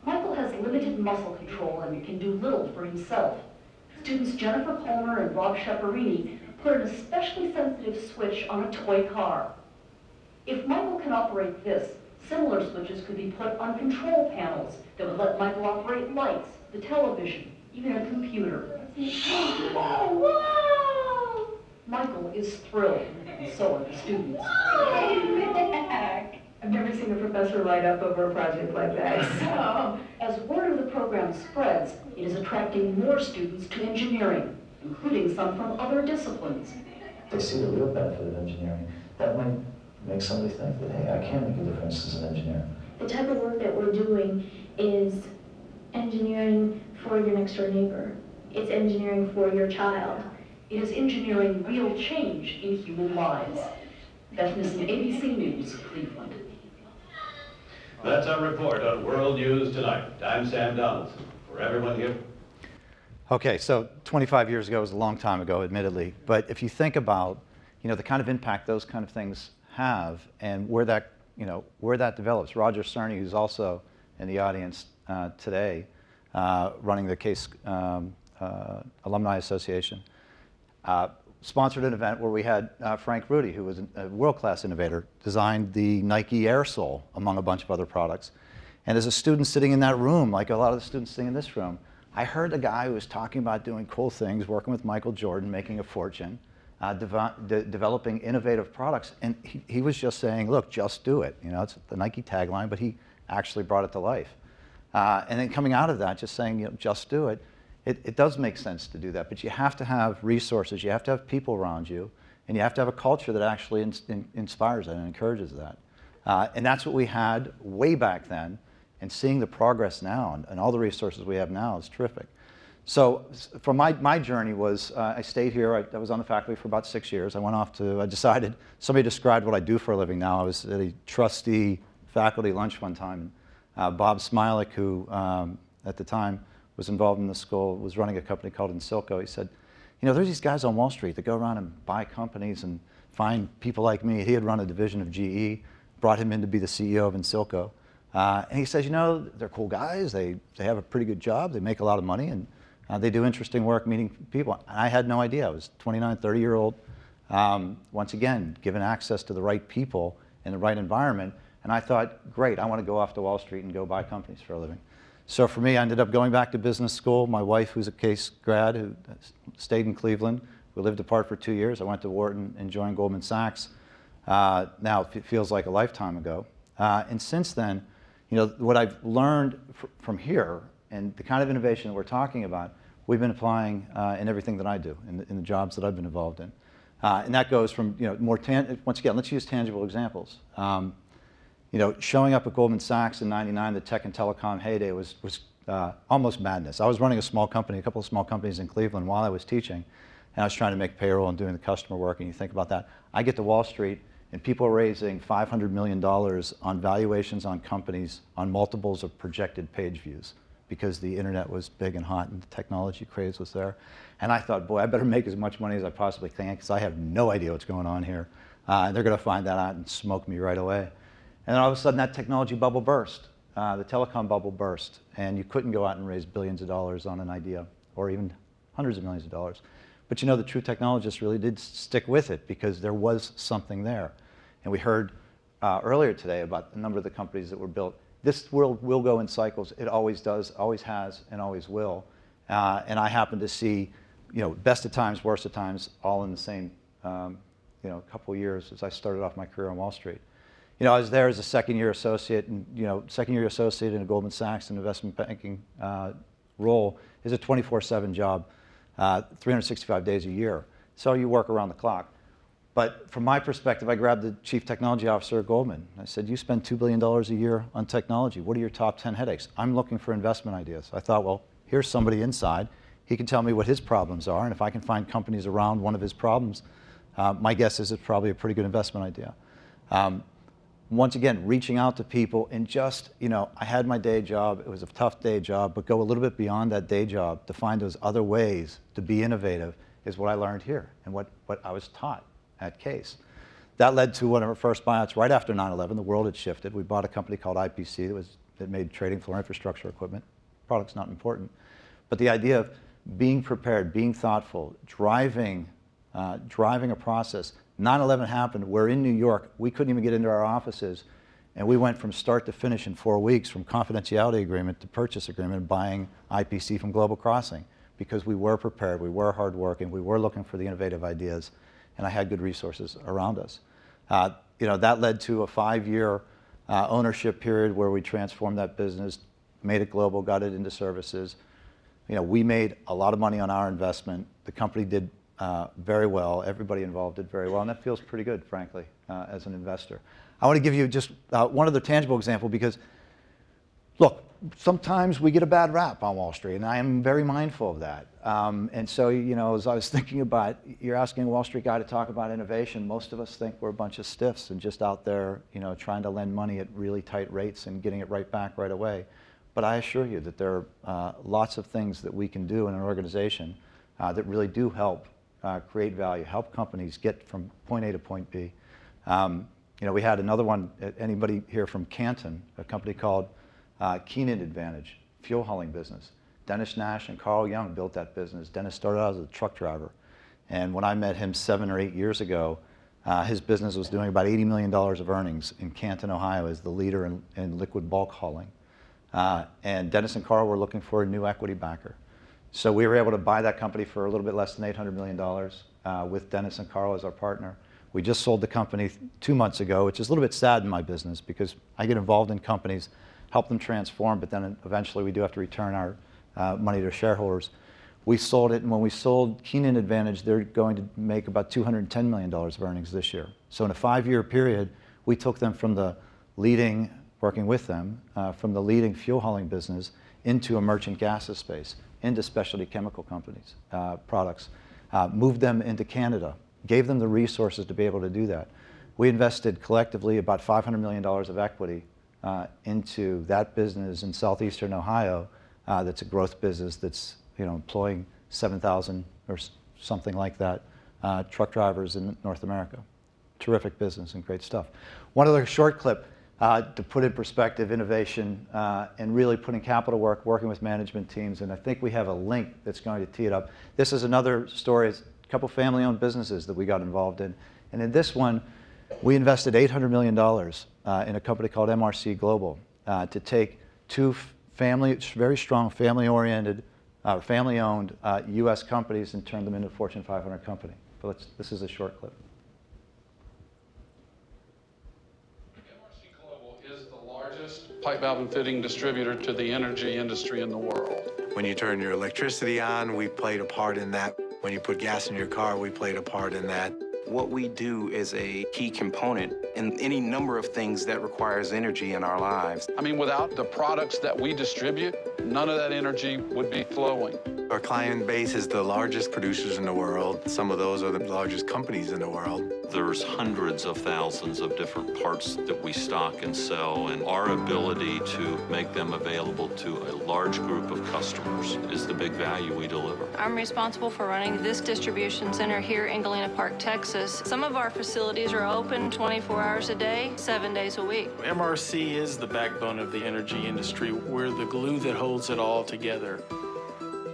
Michael has limited muscle control and can do little for himself. Students Jennifer Palmer and Rob Schiaparini put an especially sensitive switch on a toy car. If Michael can operate this, similar switches could be put on control panels that would let Michael operate lights, the television, even a computer. Oh, wow! Michael is thrilled, and so are the students. I've never seen a professor light up over a project like that. So, As word of the program spreads, it is attracting more students to engineering, including some from other disciplines. They see the real benefit of engineering. That might make somebody think that, hey, I can make a difference as an engineer. the type of work that we're doing is engineering for your next door neighbor. It's engineering for your child. It is engineering real change in human lives. Beth Nissen, ABC News, Cleveland. That's our report on World News Tonight. I'm Sam Donaldson. For everyone here. Okay, so 25 years ago was a long time ago, admittedly. But if you think about, the kind of impact those kind of things have and where that, where that develops. Roger Cerny, who's also in the audience today, running the Case Alumni Association, sponsored an event where we had Frank Rudy, who was a world-class innovator, designed the Nike Air Sole, among a bunch of other products. And as a student sitting in that room, like a lot of the students sitting in this room, I heard a guy who was talking about doing cool things, working with Michael Jordan, making a fortune, developing innovative products. And he was just saying, look, just do it. It's the Nike tagline, but he actually brought it to life. And then coming out of that, just saying, just do it. It does make sense to do that, but you have to have resources, you have to have people around you, and you have to have a culture that actually inspires that and encourages that. And that's what we had way back then, and seeing the progress now and all the resources we have now is terrific. So from my journey was, I stayed here, I was on the faculty for about 6 years. I went off to, I decided, somebody described what I do for a living now. I was at a trustee faculty lunch one time, and Bob Smilik, who at the time was involved in the school, was running a company called Insilco. He said, there's these guys on Wall Street that go around and buy companies and find people like me. He had run a division of GE, brought him in to be the CEO of Insilco. And he says, you know, they're cool guys. They have a pretty good job. They make a lot of money, and they do interesting work meeting people. And I had no idea. I was 29, 30-year-old. Once again, given access to the right people in the right environment. And I thought, great, I want to go off to Wall Street and go buy companies for a living. So for me, I ended up going back to business school. My wife, who's a Case grad, who stayed in Cleveland. We lived apart for 2 years. I went to Wharton and joined Goldman Sachs. Now it feels like a lifetime ago. And since then, you know, what I've learned from here and the kind of innovation that we're talking about, we've been applying in everything that I do, in the jobs that I've been involved in. And that goes from, you know, once again, let's use tangible examples. You know, showing up at Goldman Sachs in '99, the tech and telecom heyday was almost madness. I was running a small company, a couple of small companies in Cleveland while I was teaching, and I was trying to make payroll and doing the customer work, and you think about that. I get to Wall Street, and people are raising $500 million on valuations on companies on multiples of projected page views because the internet was big and hot and the technology craze was there. And I thought, boy, I better make as much money as I possibly can because I have no idea what's going on here. And they're going to find that out and smoke me right away. And then all of a sudden that technology bubble burst. The telecom bubble burst, and you couldn't go out and raise billions of dollars on an idea or even hundreds of millions of dollars. But you know, the true technologists really did stick with it because there was something there. And we heard earlier today about a number of the companies that were built. This world will go in cycles. It always does, always has, and always will. And I happen to see, you know, best of times, worst of times, all in the same, you know, couple of years as I started off my career on Wall Street. You know, I was there as a second-year associate, and you know, second-year associate in a Goldman Sachs and investment banking role is a 24/7 job, 365 days a year. So you work around the clock. But from my perspective, I grabbed the chief technology officer at Goldman. I said, you spend $2 billion a year on technology. What are your top 10 headaches? I'm looking for investment ideas. I thought, well, here's somebody inside. He can tell me what his problems are, and if I can find companies around one of his problems, my guess is it's probably a pretty good investment idea. Once again, reaching out to people and just, you know, I had my day job. It was a tough day job, but go a little bit beyond that day job to find those other ways to be innovative is what I learned here and what I was taught at Case. That led to one of our first buyouts right after 9/11. The world had shifted. We bought a company called IPC that made trading floor infrastructure equipment. Product's not important. But the idea of being prepared, being thoughtful, driving a process. 9/11 happened. We're in New York. We couldn't even get into our offices. And we went from start to finish in 4 weeks, from confidentiality agreement to purchase agreement, buying IPC from Global Crossing, because we were prepared, we were hardworking, we were looking for the innovative ideas, and I had good resources around us. You know, that led to a 5-year ownership period where we transformed that business, made it global, got it into services. You know, we made a lot of money on our investment. The company did very well. Everybody involved did very well, and that feels pretty good, frankly, as an investor. I want to give you just one other tangible example because, look, sometimes we get a bad rap on Wall Street, and I am very mindful of that. And so, you know, as I was thinking about, you're asking a Wall Street guy to talk about innovation, most of us think we're a bunch of stiffs and just out there, you know, trying to lend money at really tight rates and getting it right back right away. But I assure you that there are lots of things that we can do in an organization that really do help create value, help companies get from point A to point B. You know, we had another one, anybody here from Canton, a company called Keenan Advantage, fuel hauling business. Dennis Nash and Carl Young built that business. Dennis started out as a truck driver. And when I met him 7 or 8 years ago, his business was doing about $80 million of earnings in Canton, Ohio, as the leader in liquid bulk hauling. And Dennis and Carl were looking for a new equity backer. So we were able to buy that company for a little bit less than $800 million with Dennis and Carl as our partner. We just sold the company 2 months ago, which is a little bit sad in my business because I get involved in companies, help them transform, but then eventually we do have to return our money to shareholders. We sold it, and when we sold Keenan Advantage, they're going to make about $210 million of earnings this year. So in a 5-year period, we took them from the leading, working with them, from the leading fuel hauling business into a merchant gases space, into specialty chemical companies, products, moved them into Canada, gave them the resources to be able to do that. We invested collectively about $500 million of equity into that business in southeastern Ohio. That's a growth business that's, you know, employing 7,000 or something like that truck drivers in North America. Terrific business and great stuff. One other short clip. to put in perspective innovation and really putting capital work, working with management teams. And I think we have a link that's going to tee it up. This is another story. It's a couple family-owned businesses that we got involved in. And in this one, we invested $800 million in a company called MRC Global to take two very strong family-oriented, family-owned U.S. companies and turn them into a Fortune 500 company. But this is a short clip. MRC Global is the largest pipe, valve, and fitting distributor to the energy industry in the world. When you turn your electricity on, we played a part in that. When you put gas in your car, we played a part in that. What we do is a key component in any number of things that requires energy in our lives. I mean, without the products that we distribute, none of that energy would be flowing. Our client base is the largest producers in the world. Some of those are the largest companies in the world. There's hundreds of thousands of different parts that we stock and sell, and our ability to make them available to a large group of customers is the big value we deliver. I'm responsible for running this distribution center here in Galena Park, Texas. Some of our facilities are open 24 hours a day, 7 days a week. MRC is the backbone of the energy industry. We're the glue that holds it all together.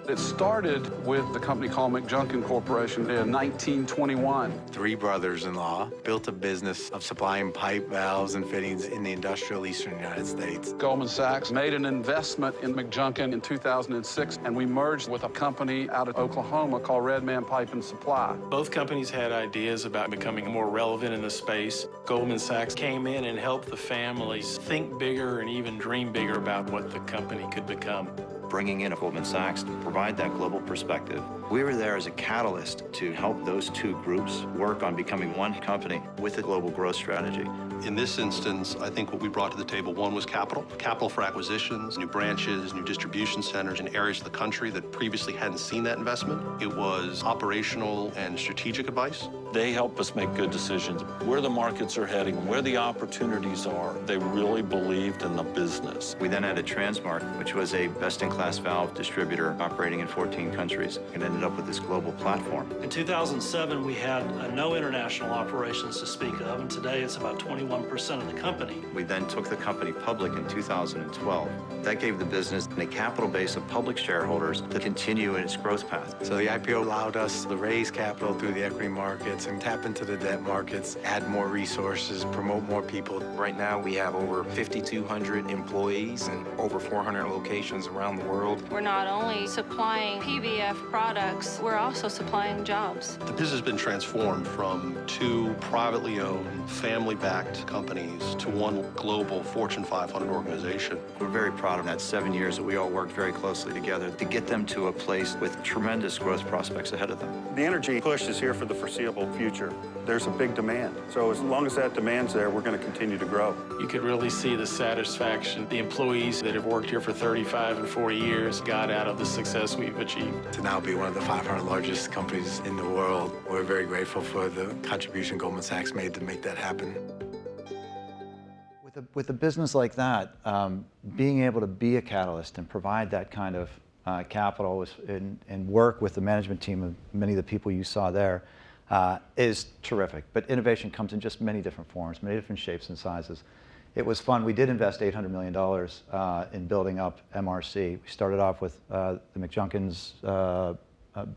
It started with the company called McJunkin Corporation in 1921. Three brothers-in-law built a business of supplying pipe, valves, and fittings in the industrial eastern United States. Goldman Sachs made an investment in McJunkin in 2006, and we merged with a company out of Oklahoma called Red Man Pipe and Supply. Both companies had ideas about becoming more relevant in the space. Goldman Sachs came in and helped the families think bigger and even dream bigger about what the company could become. Bringing in a Goldman Sachs to provide that global perspective. We were there as a catalyst to help those two groups work on becoming one company with a global growth strategy. In this instance, I think what we brought to the table, one was capital for acquisitions, new branches, new distribution centers in areas of the country that previously hadn't seen that investment. It was operational and strategic advice. They help us make good decisions. Where the markets are heading, where the opportunities are. They really believed in the business. We then added Transmark, which was a best-in-class valve distributor operating in 14 countries, and ended up with this global platform. In 2007, we had no international operations to speak of, and today it's about 21% of the company. We then took the company public in 2012. That gave the business a capital base of public shareholders to continue in its growth path. So the IPO allowed us to raise capital through the equity markets and tap into the debt markets, add more resources, promote more people. Right now, we have over 5,200 employees and over 400 locations around the world. We're not only supplying PVF products, we're also supplying jobs. The business has been transformed from two privately owned, family-backed companies to one global Fortune 500 organization. We're very proud of that 7 years that we all worked very closely together to get them to a place with tremendous growth prospects ahead of them. The energy push is here for the foreseeable future. There's a big demand. So as long as that demand's there, we're going to continue to grow. You could really see the satisfaction the employees that have worked here for 35 and 40 years got out of the success we've achieved. To now be one of the 500 largest companies in the world, we're very grateful for the contribution Goldman Sachs made to make that happen. With a business like that, being able to be a catalyst and provide that kind of capital and work with the management team of many of the people you saw there is terrific. But innovation comes in just many different forms, many different shapes and sizes. It was fun. We did invest $800 million in building up MRC. We started off with the McJunkin's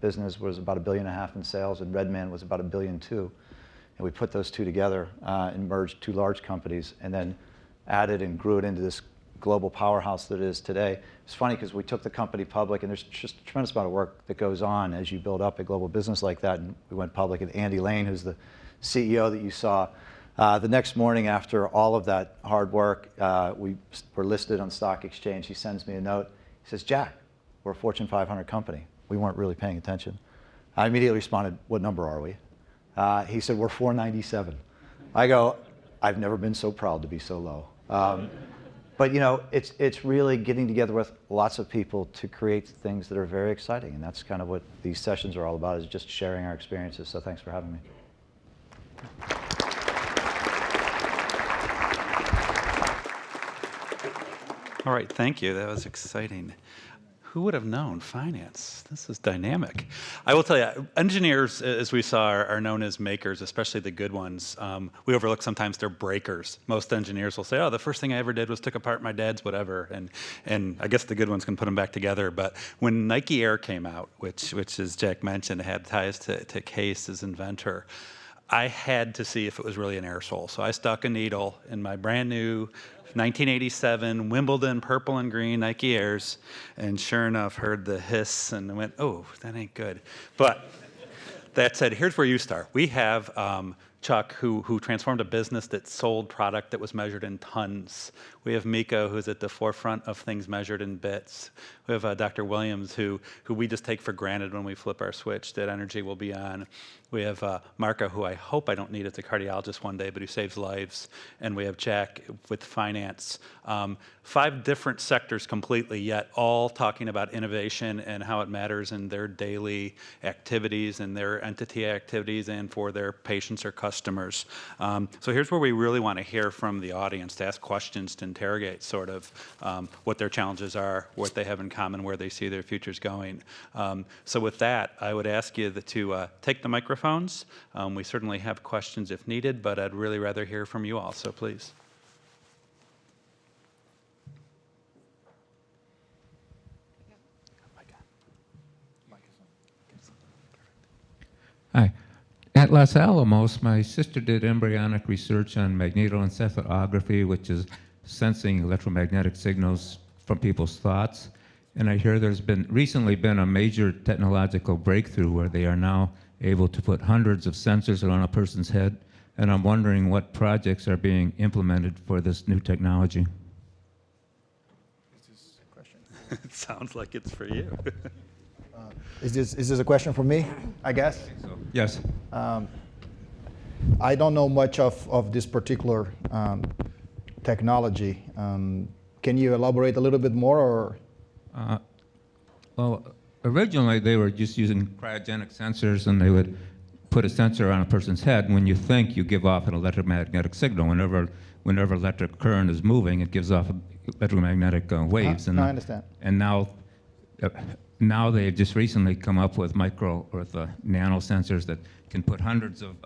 business was about $1.5 billion in sales, and Redman was about $1.2 billion. And we put those two together and merged two large companies, and then added and grew it into this global powerhouse that it is today. It's funny because we took the company public, and there's just a tremendous amount of work that goes on as you build up a global business like that. And we went public, and Andy Lane, who's the CEO that you saw, the next morning after all of that hard work, we were listed on the stock exchange. He sends me a note. He says, "Jack, we're a Fortune 500 company." We weren't really paying attention. I immediately responded, "What number are we?" He said, "We're 497. I go, "I've never been so proud to be so low." But you know, it's really getting together with lots of people to create things that are very exciting, and that's kind of what these sessions are all about, is just sharing our experiences. So thanks for having me. All right, thank you. That was exciting. Who would have known finance? This is dynamic. I will tell you, engineers, as we saw, are known as makers, especially the good ones. We overlook sometimes they're breakers. Most engineers will say, oh, the first thing I ever did was took apart my dad's whatever, and I guess the good ones can put them back together. But when Nike Air came out, which as Jack mentioned, had ties to Case as inventor, I had to see if it was really an air sole. So I stuck a needle in my brand new 1987 Wimbledon purple and green Nike Airs, and sure enough, heard the hiss and went, oh, that ain't good. But that said, here's where you start. We have Chuck, who transformed a business that sold product that was measured in tons. We have Miko, who's at the forefront of things measured in bits. We have Dr. Williams, who we just take for granted when we flip our switch that energy will be on. We have Marco, who I hope I don't need as a cardiologist one day, but who saves lives. And we have Jack with finance. 5 different sectors completely, yet all talking about innovation and how it matters in their daily activities and their entity activities and for their patients or customers. So here's where we really want to hear from the audience, to ask questions, to interrogate sort of what their challenges are, what they have in common, where they see their futures going. So with that, I would ask you to take the microphones. We certainly have questions if needed, but I'd really rather hear from you all, so please. Hi. At Los Alamos, my sister did embryonic research on magnetoencephalography, which is sensing electromagnetic signals from people's thoughts. And I hear there's recently been a major technological breakthrough where they are now able to put hundreds of sensors around a person's head. And I'm wondering what projects are being implemented for this new technology. It sounds like it's for you. Is this a question for me, I guess? I think so. Yes. I don't know much of this particular technology. Can you elaborate a little bit more? Or? Well, originally they were just using cryogenic sensors, and they would put a sensor on a person's head. When you think, you give off an electromagnetic signal. Whenever electric current is moving, it gives off electromagnetic waves. No, I understand. And now they've just recently come up with micro or nano sensors that can put hundreds of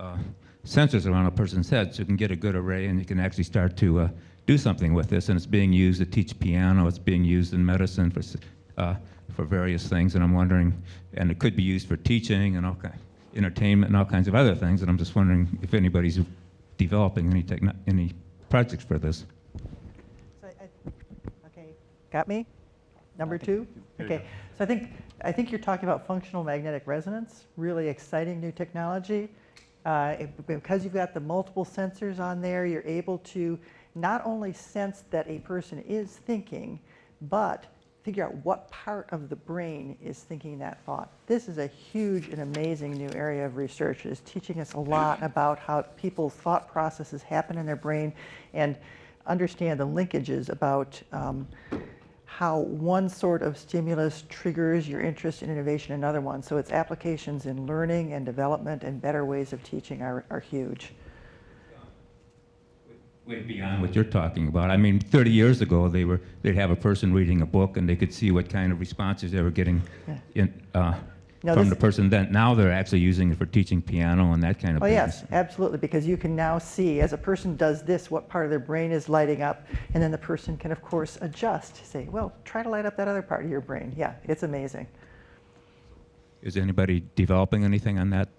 sensors around a person's head, so you can get a good array, and you can actually start to do something with this. And it's being used to teach piano. It's being used in medicine for various things. And I'm wondering, and it could be used for teaching and entertainment and all kinds of other things. And I'm just wondering if anybody's developing any projects for this. Okay, got me? Number 2? Okay, so I think you're talking about functional magnetic resonance, really exciting new technology. Because you've got the multiple sensors on there, you're able to not only sense that a person is thinking, but figure out what part of the brain is thinking that thought. This is a huge and amazing new area of research. It is teaching us a lot about how people's thought processes happen in their brain, and understand the linkages about how one sort of stimulus triggers your interest in innovation in another one. So its applications in learning and development and better ways of teaching are huge. Way beyond what you're talking about. I mean, 30 years ago, they'd have a person reading a book, and they could see what kind of responses they were getting from the person then. Now they're actually using it for teaching piano and that kind of thing. Yes, absolutely, because you can now see, as a person does this, what part of their brain is lighting up, and then the person can, of course, adjust, say, well, try to light up that other part of your brain. Yeah, it's amazing. Is anybody developing anything on that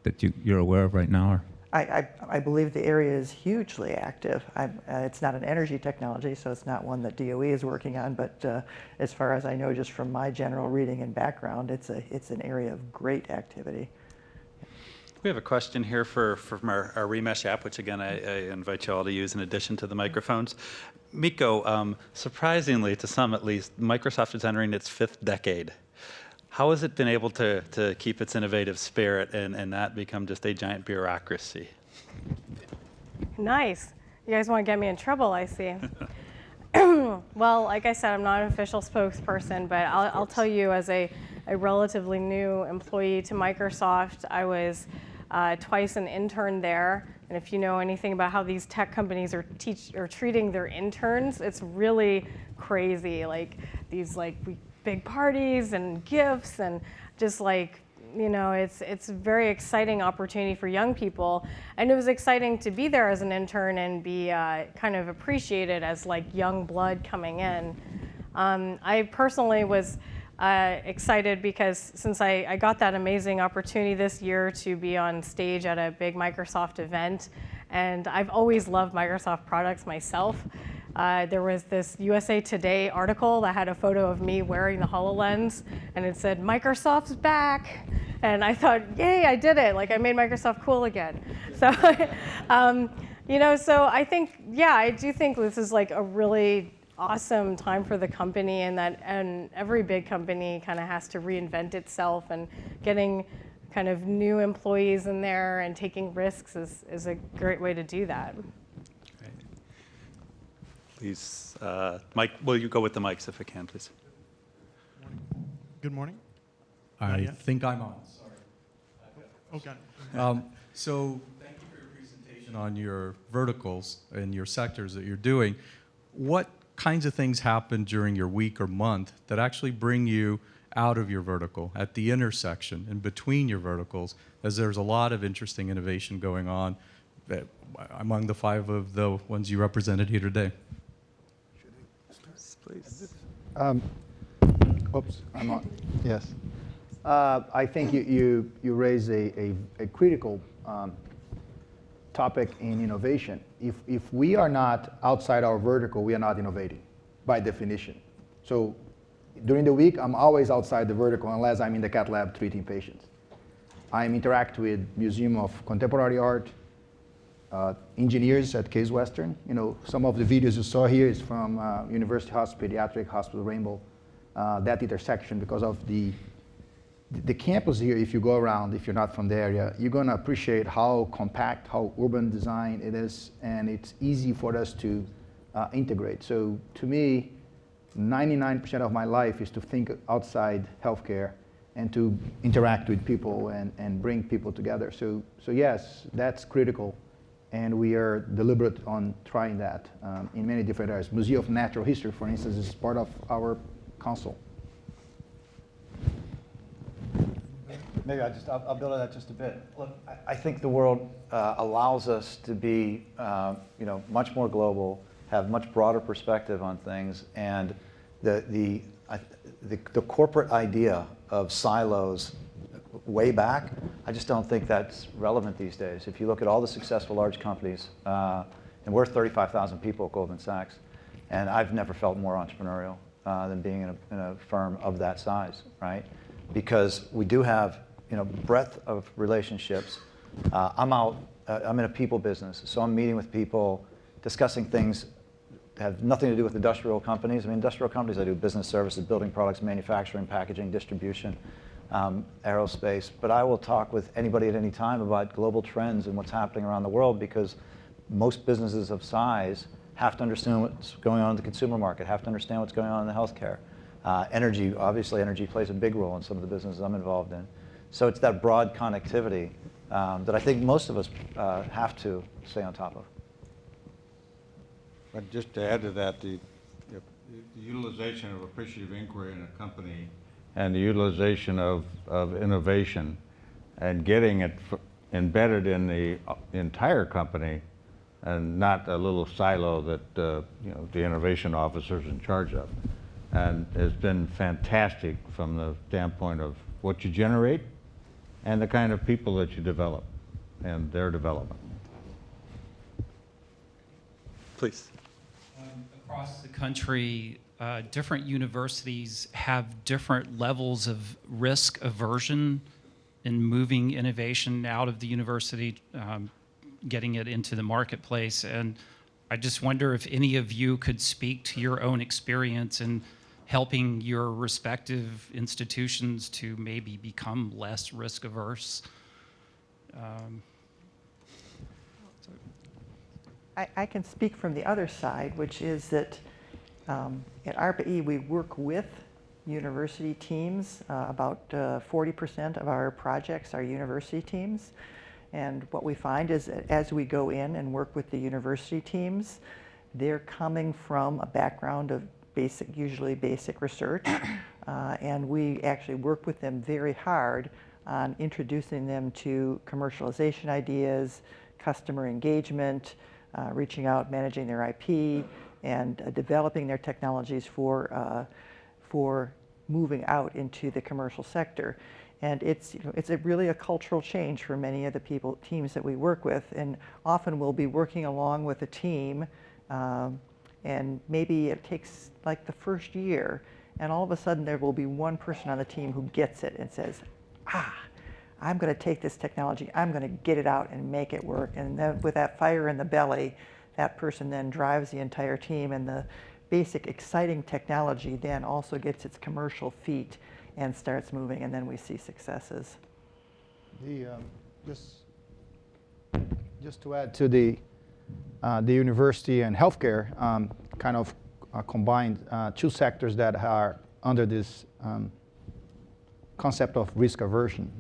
you're aware of right now? Or? I believe the area is hugely active. It's not an energy technology, so it's not one that DOE is working on, but as far as I know, just from my general reading and background, it's an area of great activity. We have a question here from our Remesh app, which again I invite you all to use in addition to the microphones. Miko, surprisingly, to some at least, Microsoft is entering its 5th decade. How has it been able to keep its innovative spirit and not become just a giant bureaucracy? Nice. You guys want to get me in trouble, I see. Well, like I said, I'm not an official spokesperson, but I'll tell you, as a relatively new employee to Microsoft, I was twice an intern there. And if you know anything about how these tech companies are treating their interns, it's really crazy. Like these, we big parties and gifts and just like, it's a very exciting opportunity for young people. And it was exciting to be there as an intern and be kind of appreciated as like young blood coming in. I personally was excited because since I got that amazing opportunity this year to be on stage at a big Microsoft event, and I've always loved Microsoft products myself. There was this USA Today article that had a photo of me wearing the HoloLens, and it said, "Microsoft's back." And I thought, yay, I did it. Like, I made Microsoft cool again. So, so I think, yeah, I do think this is like a really awesome time for the company, and every big company kind of has to reinvent itself, and getting kind of new employees in there and taking risks is a great way to do that. Please, Mike, will you go with the mics if it can, please? Good morning. I think I'm on. Sorry. Okay. So thank you for your presentation on your verticals and your sectors that you're doing. What kinds of things happen during your week or month that actually bring you out of your vertical, at the intersection and between your verticals, as there's a lot of interesting innovation going on among the 5 of the ones you represented here today? Please. Oops, I'm on. Yes. I think you raise a critical topic in innovation. If we are not outside our vertical, we are not innovating by definition. So during the week, I'm always outside the vertical unless I'm in the cat lab treating patients. I interact with Museum of Contemporary Art, engineers at Case Western. Some of the videos you saw here is from University Hospital, Pediatric Hospital Rainbow, that intersection, because of the campus here. If you go around, if you're not from the area, you're going to appreciate how compact, how urban design it is, and it's easy for us to integrate. So to me, 99% of my life is to think outside healthcare and to interact with people and bring people together. So yes, that's critical. And we are deliberate on trying that in many different areas. Museum of Natural History, for instance, is part of our council. Maybe I'll build on that just a bit. Look, I think the world allows us to be, much more global, have much broader perspective on things, and the corporate idea of silos way back, I just don't think that's relevant these days. If you look at all the successful large companies, and we're 35,000 people at Goldman Sachs, and I've never felt more entrepreneurial than being in a firm of that size, right? Because we do have, breadth of relationships. I'm in a people business, so I'm meeting with people, discussing things that have nothing to do with industrial companies. Industrial companies, I do business services, building products, manufacturing, packaging, distribution, aerospace. But I will talk with anybody at any time about global trends and what's happening around the world, because most businesses of size have to understand what's going on in the consumer market, have to understand what's going on in the healthcare. Energy, obviously energy plays a big role in some of the businesses I'm involved in. So it's that broad connectivity that I think most of us have to stay on top of. But just to add to that, the utilization of appreciative inquiry in a company and the utilization of innovation and getting it embedded in the entire company and not a little silo that the innovation officer's in charge of. And it's been fantastic from the standpoint of what you generate and the kind of people that you develop and their development. Please. Across the country, different universities have different levels of risk aversion in moving innovation out of the university, getting it into the marketplace. And I just wonder if any of you could speak to your own experience in helping your respective institutions to maybe become less risk averse. I can speak from the other side, which is that at ARPA-E we work with university teams. About 40% of our projects are university teams. And what we find is that as we go in and work with the university teams, they're coming from a background of usually basic research. And we actually work with them very hard on introducing them to commercialization ideas, customer engagement, reaching out, managing their IP, and developing their technologies for moving out into the commercial sector. And it's really a cultural change for many of the teams that we work with. And often we'll be working along with a team, and maybe it takes like the first year, and all of a sudden there will be one person on the team who gets it and says, I'm going to take this technology, I'm going to get it out and make it work. And then with that fire in the belly, that person then drives the entire team, and the basic exciting technology then also gets its commercial feet and starts moving, and then we see successes. Just to add to the university and healthcare, kind of combined two sectors that are under this concept of risk aversion.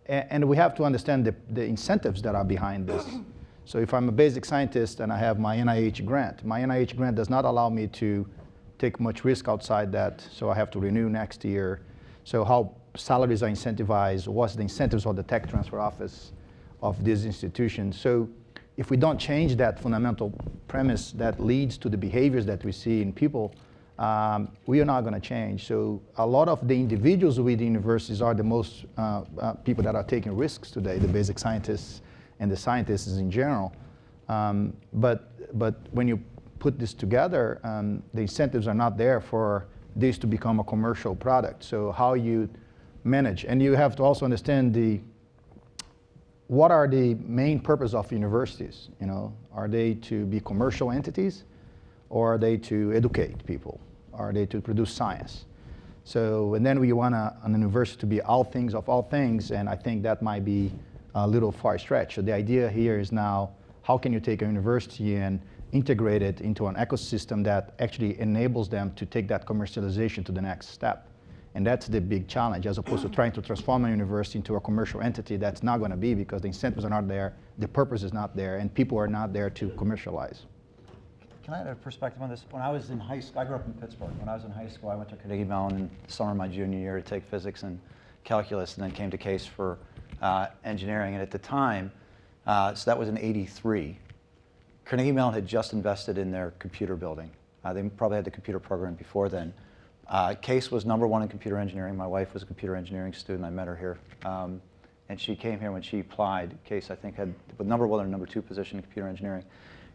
And we have to understand the incentives that are behind this. So if I'm a basic scientist and I have my NIH grant does not allow me to take much risk outside that, so I have to renew next year. So how salaries are incentivized, what's the incentives of the tech transfer office of these institutions. So if we don't change that fundamental premise that leads to the behaviors that we see in people, we are not going to change. So a lot of the individuals with the universities are the most people that are taking risks today, the basic scientists and the scientists in general. But when you put this together, the incentives are not there for this to become a commercial product. So how you manage, and you have to also understand what are the main purpose of universities? You know, are they to be commercial entities, or are they to educate people? Are they to produce science? So, and then we want an university to be all things of all things, and I think that might be a little far stretch. So the idea here is now, how can you take a university and integrate it into an ecosystem that actually enables them to take that commercialization to the next step? And that's the big challenge, as opposed to trying to transform a university into a commercial entity. That's not going to be, because the incentives are not there, the purpose is not there, and people are not there to commercialize. Can I add a perspective on this? When I was in high school, I grew up in Pittsburgh. When I was in high school, I went to Carnegie Mellon in the summer of my junior year to take physics and calculus, and then came to Case for engineering. And at the time, so that was in '83, Carnegie Mellon had just invested in their computer building. They probably had the computer program before then. Case was #1 in computer engineering. My wife was a computer engineering student. I met her here. And she came here when she applied. Case, I think, had the #1 or #2 position in computer engineering.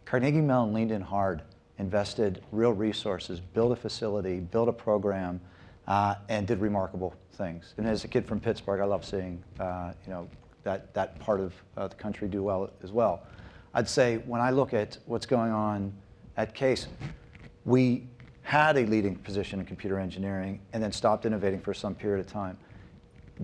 Carnegie Mellon leaned in hard, invested real resources, built a facility, built a program, and did remarkable things. And as a kid from Pittsburgh, I love seeing that part of the country do well as well. I'd say when I look at what's going on at Case, we had a leading position in computer engineering and then stopped innovating for some period of time.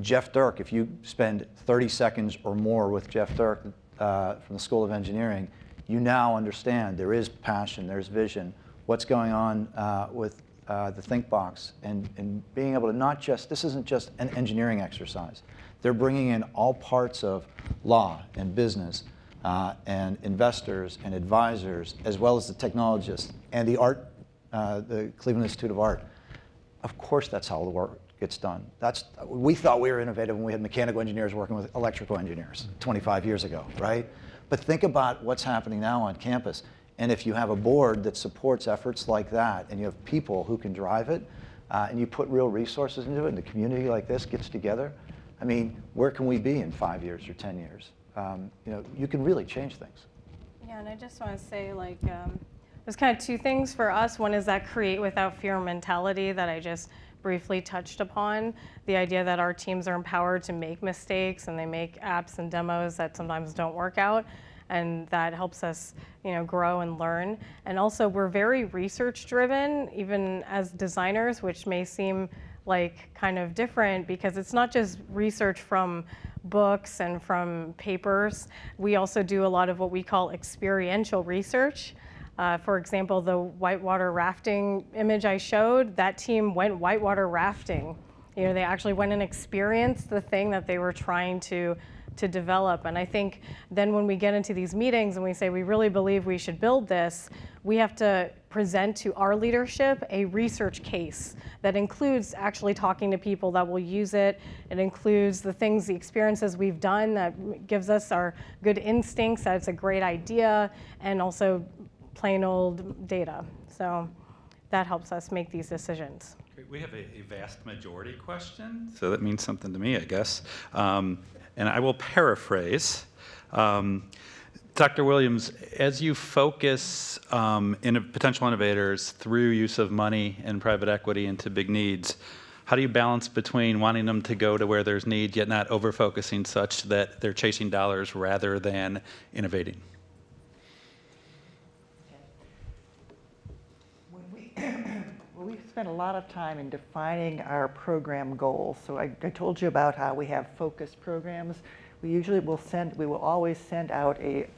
Jeff Dirk, if you spend 30 seconds or more with Jeff Dirk from the School of Engineering, you now understand there is passion, there's vision, what's going on with the Think Box, and being able to not just, this isn't just an engineering exercise. They're bringing in all parts of law and business and investors and advisors, as well as the technologists and the art, the Cleveland Institute of Art. Of course, that's how the work gets done. We thought we were innovative when we had mechanical engineers working with electrical engineers 25 years ago, right? But think about what's happening now on campus. And if you have a board that supports efforts like that, and you have people who can drive it, and you put real resources into it, and the community like this gets together, I mean, where can we be in 5 years or 10 years? You can really change things. Yeah, and I just want to say, there's kind of two things for us. One is that create without fear mentality that I just briefly touched upon. The idea that our teams are empowered to make mistakes, and they make apps and demos that sometimes don't work out, and that helps us, grow and learn. And also, we're very research driven, even as designers, which may seem like kind of different, because it's not just research from books and from papers. We also do a lot of what we call experiential research. For example, the whitewater rafting image I showed, that team went whitewater rafting. They actually went and experienced the thing that they were trying to to develop. And I think then when we get into these meetings and we say we really believe we should build this, we have to present to our leadership a research case that includes actually talking to people that will use it. It includes the things, the experiences we've done that gives us our good instincts that it's a great idea, and also plain old data. So that helps us make these decisions. Great. We have a vast majority question, so that means something to me, I guess. And I will paraphrase. Dr. Williams, as you focus potential innovators through use of money and private equity into big needs, how do you balance between wanting them to go to where there's need, yet not over-focusing such that they're chasing dollars rather than innovating? We've spent a lot of time in defining our program goals. So I told you about how we have focused programs. We will always send out a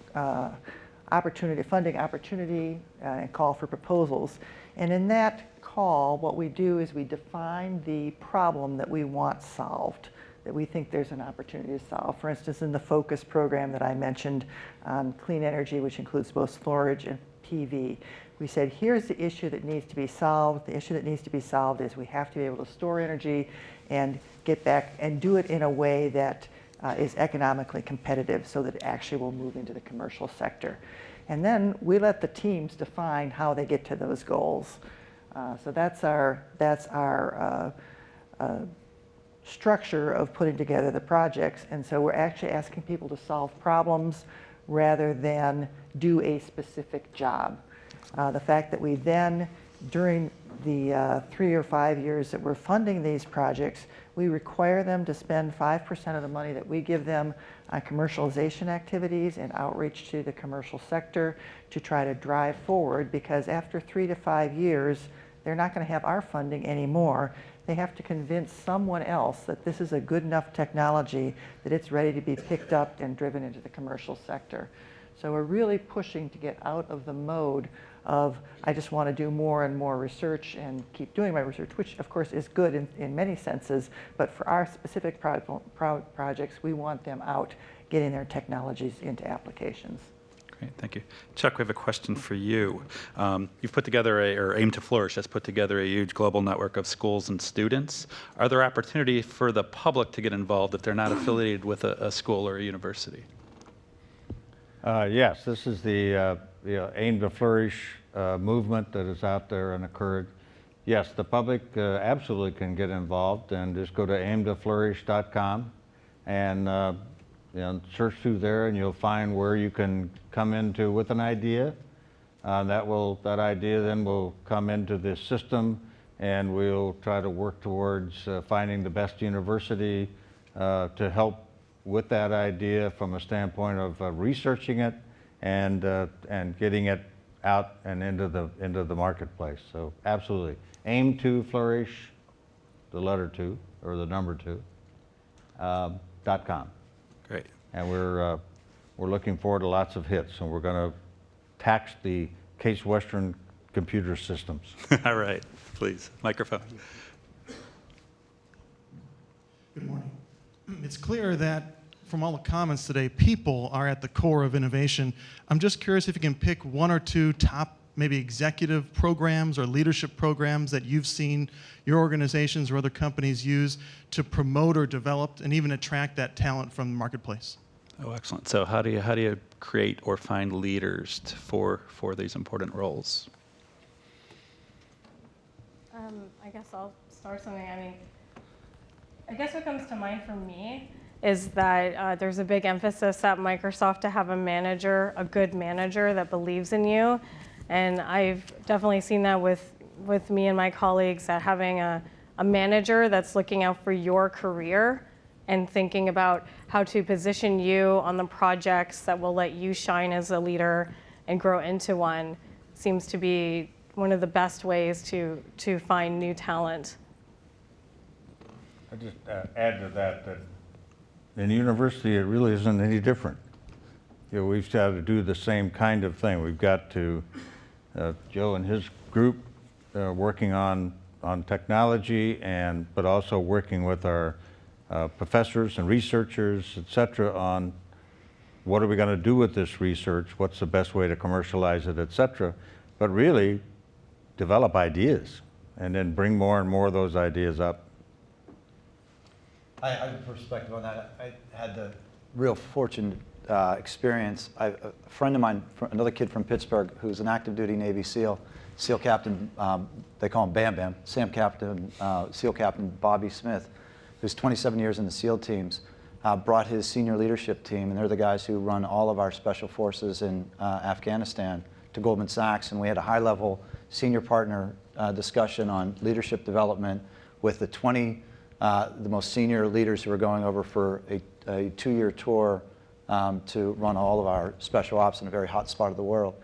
funding opportunity and call for proposals. And in that call, what we do is we define the problem that we want solved, that we think there's an opportunity to solve. For instance, in the focus program that I mentioned on clean energy, which includes both storage and PV, we said, here's the issue that needs to be solved. The issue that needs to be solved is we have to be able to store energy and get back and do it in a way that is economically competitive so that it actually will move into the commercial sector. And then we let the teams define how they get to those goals. So that's our structure of putting together the projects. And so we're actually asking people to solve problems rather than do a specific job. The fact that we then, during the 3 or 5 years that we're funding these projects, we require them to spend 5% of the money that we give them on commercialization activities and outreach to the commercial sector to try to drive forward, because after 3 to 5 years, they're not going to have our funding anymore. They have to convince someone else that this is a good enough technology that it's ready to be picked up and driven into the commercial sector. So we're really pushing to get out of the mode of, I just want to do more and more research and keep doing my research, which of course is good in many senses, but for our specific projects, we want them out getting their technologies into applications. Great, thank you. Chuck, we have a question for you. You've put together, or Aim to Flourish has put together a huge global network of schools and students. Are there opportunities for the public to get involved if they're not affiliated with a school or a university? Yes, this is the Aim to Flourish movement that is out there and occurred. Yes, the public absolutely can get involved, and just go to aimtoflourish.com and search through there, and you'll find where you can come into with an idea. That idea then will come into this system, and we'll try to work towards finding the best university to help with that idea from a standpoint of researching it and getting it out and into the marketplace. So absolutely, Aim to Flourish, the letter 2 or the number 2 .com. Great. And we're looking forward to lots of hits, and we're going to tax the Case Western computer systems. All right, please, microphone. Good morning. It's clear that from all the comments today, people are at the core of innovation. I'm just curious if you can pick 1 or 2 top, maybe executive programs or leadership programs that you've seen your organizations or other companies use to promote or develop and even attract that talent from the marketplace. Oh, excellent. So how do you create or find leaders for these important roles? I guess I'll start something. I guess what comes to mind for me is that there's a big emphasis at Microsoft to have a good manager that believes in you. And I've definitely seen that with me and my colleagues, that having a manager that's looking out for your career and thinking about how to position you on the projects that will let you shine as a leader and grow into one seems to be one of the best ways to find new talent. I just add to that in university, it really isn't any different. We've got to do the same kind of thing. We've got to, Joe and his group working on technology, but also working with our professors and researchers, et cetera, on what are we going to do with this research, what's the best way to commercialize it, et cetera, but really develop ideas and then bring more and more of those ideas up. I have a perspective on that. I had the real fortunate experience. A friend of mine, another kid from Pittsburgh, who's an active duty Navy SEAL, SEAL Captain, they call him Bam Bam, SEAL Captain Bobby Smith, who's 27 years in the SEAL teams, brought his senior leadership team, and they're the guys who run all of our special forces in Afghanistan, to Goldman Sachs, and we had a high-level senior partner discussion on leadership development with the most senior leaders who were going over for a 2-year tour to run all of our special ops in a very hot spot of the world.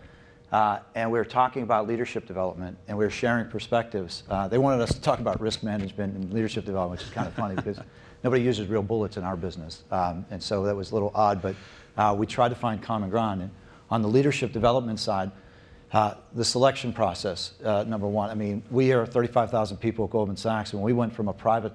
And we were talking about leadership development, and we were sharing perspectives. They wanted us to talk about risk management and leadership development, which is kind of funny because nobody uses real bullets in our business. And so that was a little odd, but we tried to find common ground. And on the leadership development side, the selection process, number one. I mean, we are 35,000 people at Goldman Sachs. When we went from a private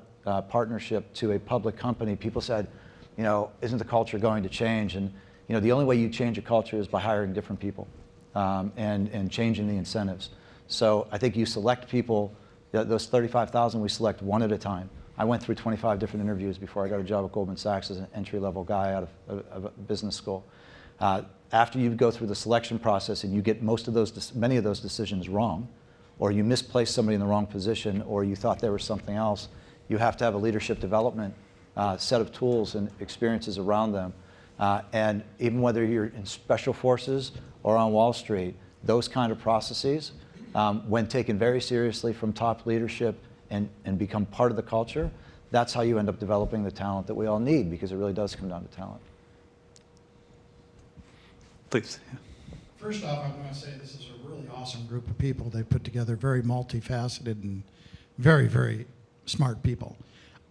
partnership to a public company, people said, you know, isn't the culture going to change? And, you know, the only way you change a culture is by hiring different people and changing the incentives. So I think you select people, those 35,000, we select one at a time. I went through 25 different interviews before I got a job at Goldman Sachs as an entry-level guy out of a business school. After you go through the selection process and you get many of those decisions wrong, or you misplaced somebody in the wrong position, or you thought there was something else, you have to have a leadership development set of tools and experiences around them. And even whether you're in special forces or on Wall Street, those kind of processes, when taken very seriously from top leadership and become part of the culture, that's how you end up developing the talent that we all need, because it really does come down to talent. Please. First off, I want to say this is a really awesome group of people. They put together very multifaceted and very, very smart people.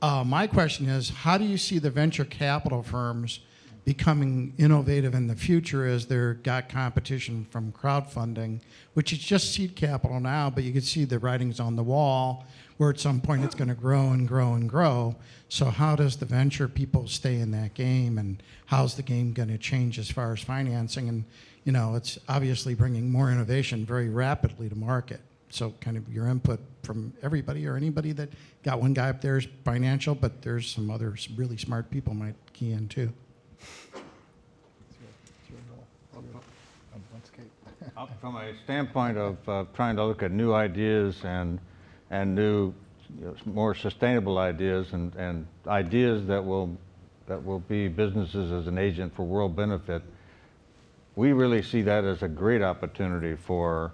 My question is, how do you see the venture capital firms becoming innovative in the future as they've got competition from crowdfunding, which is just seed capital now, but you can see the writings on the wall where at some point it's going to grow and grow and grow. So how does the venture people stay in that game, and how's the game going to change as far as financing? And, you know, it's obviously bringing more innovation very rapidly to market. So kind of your input from everybody, or anybody that got one guy up there is financial, but there's some other really smart people might key in too. From a standpoint of trying to look at new ideas and new, more sustainable ideas and ideas that will be businesses as an agent for world benefit, we really see that as a great opportunity for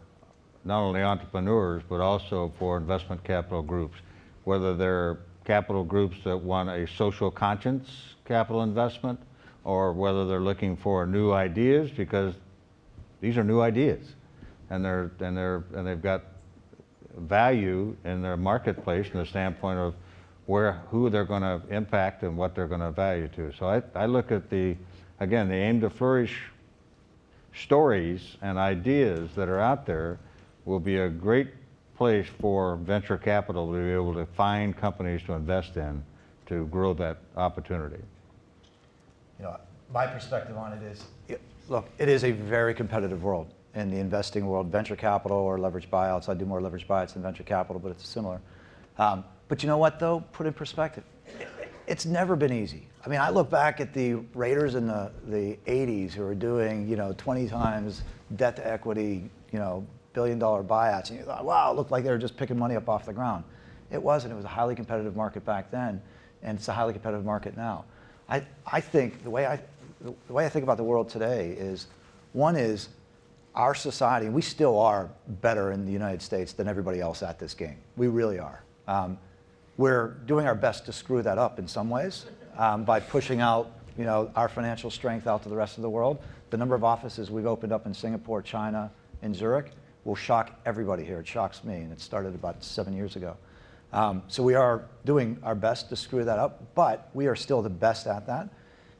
not only entrepreneurs, but also for investment capital groups, whether they're capital groups that want a social conscience capital investment, or whether they're looking for new ideas, because these are new ideas, and they've got value in their marketplace from the standpoint of who they're going to impact and what they're going to value to. So I look at the aim to flourish stories and ideas that are out there will be a great place for venture capital to be able to find companies to invest in to grow that opportunity. You know, my perspective on it is, look, it is a very competitive world in the investing world, venture capital or leverage buyouts. I do more leverage buyouts than venture capital, but it's similar. But you know what, though? Put in perspective, it's never been easy. I mean, I look back at the Raiders in the 80s who were doing, 20 times debt to equity, billion-dollar buyouts, and you thought, wow, it looked like they were just picking money up off the ground. It wasn't. It was a highly competitive market back then, and it's a highly competitive market now. I think the way I think about the world today is, one is our society, and we still are better in the United States than everybody else at this game. We really are. We're doing our best to screw that up in some ways by pushing out our financial strength out to the rest of the world. The number of offices we've opened up in Singapore, China, and Zurich will shock everybody here. It shocks me, and it started about 7 years ago. So we are doing our best to screw that up, but we are still the best at that.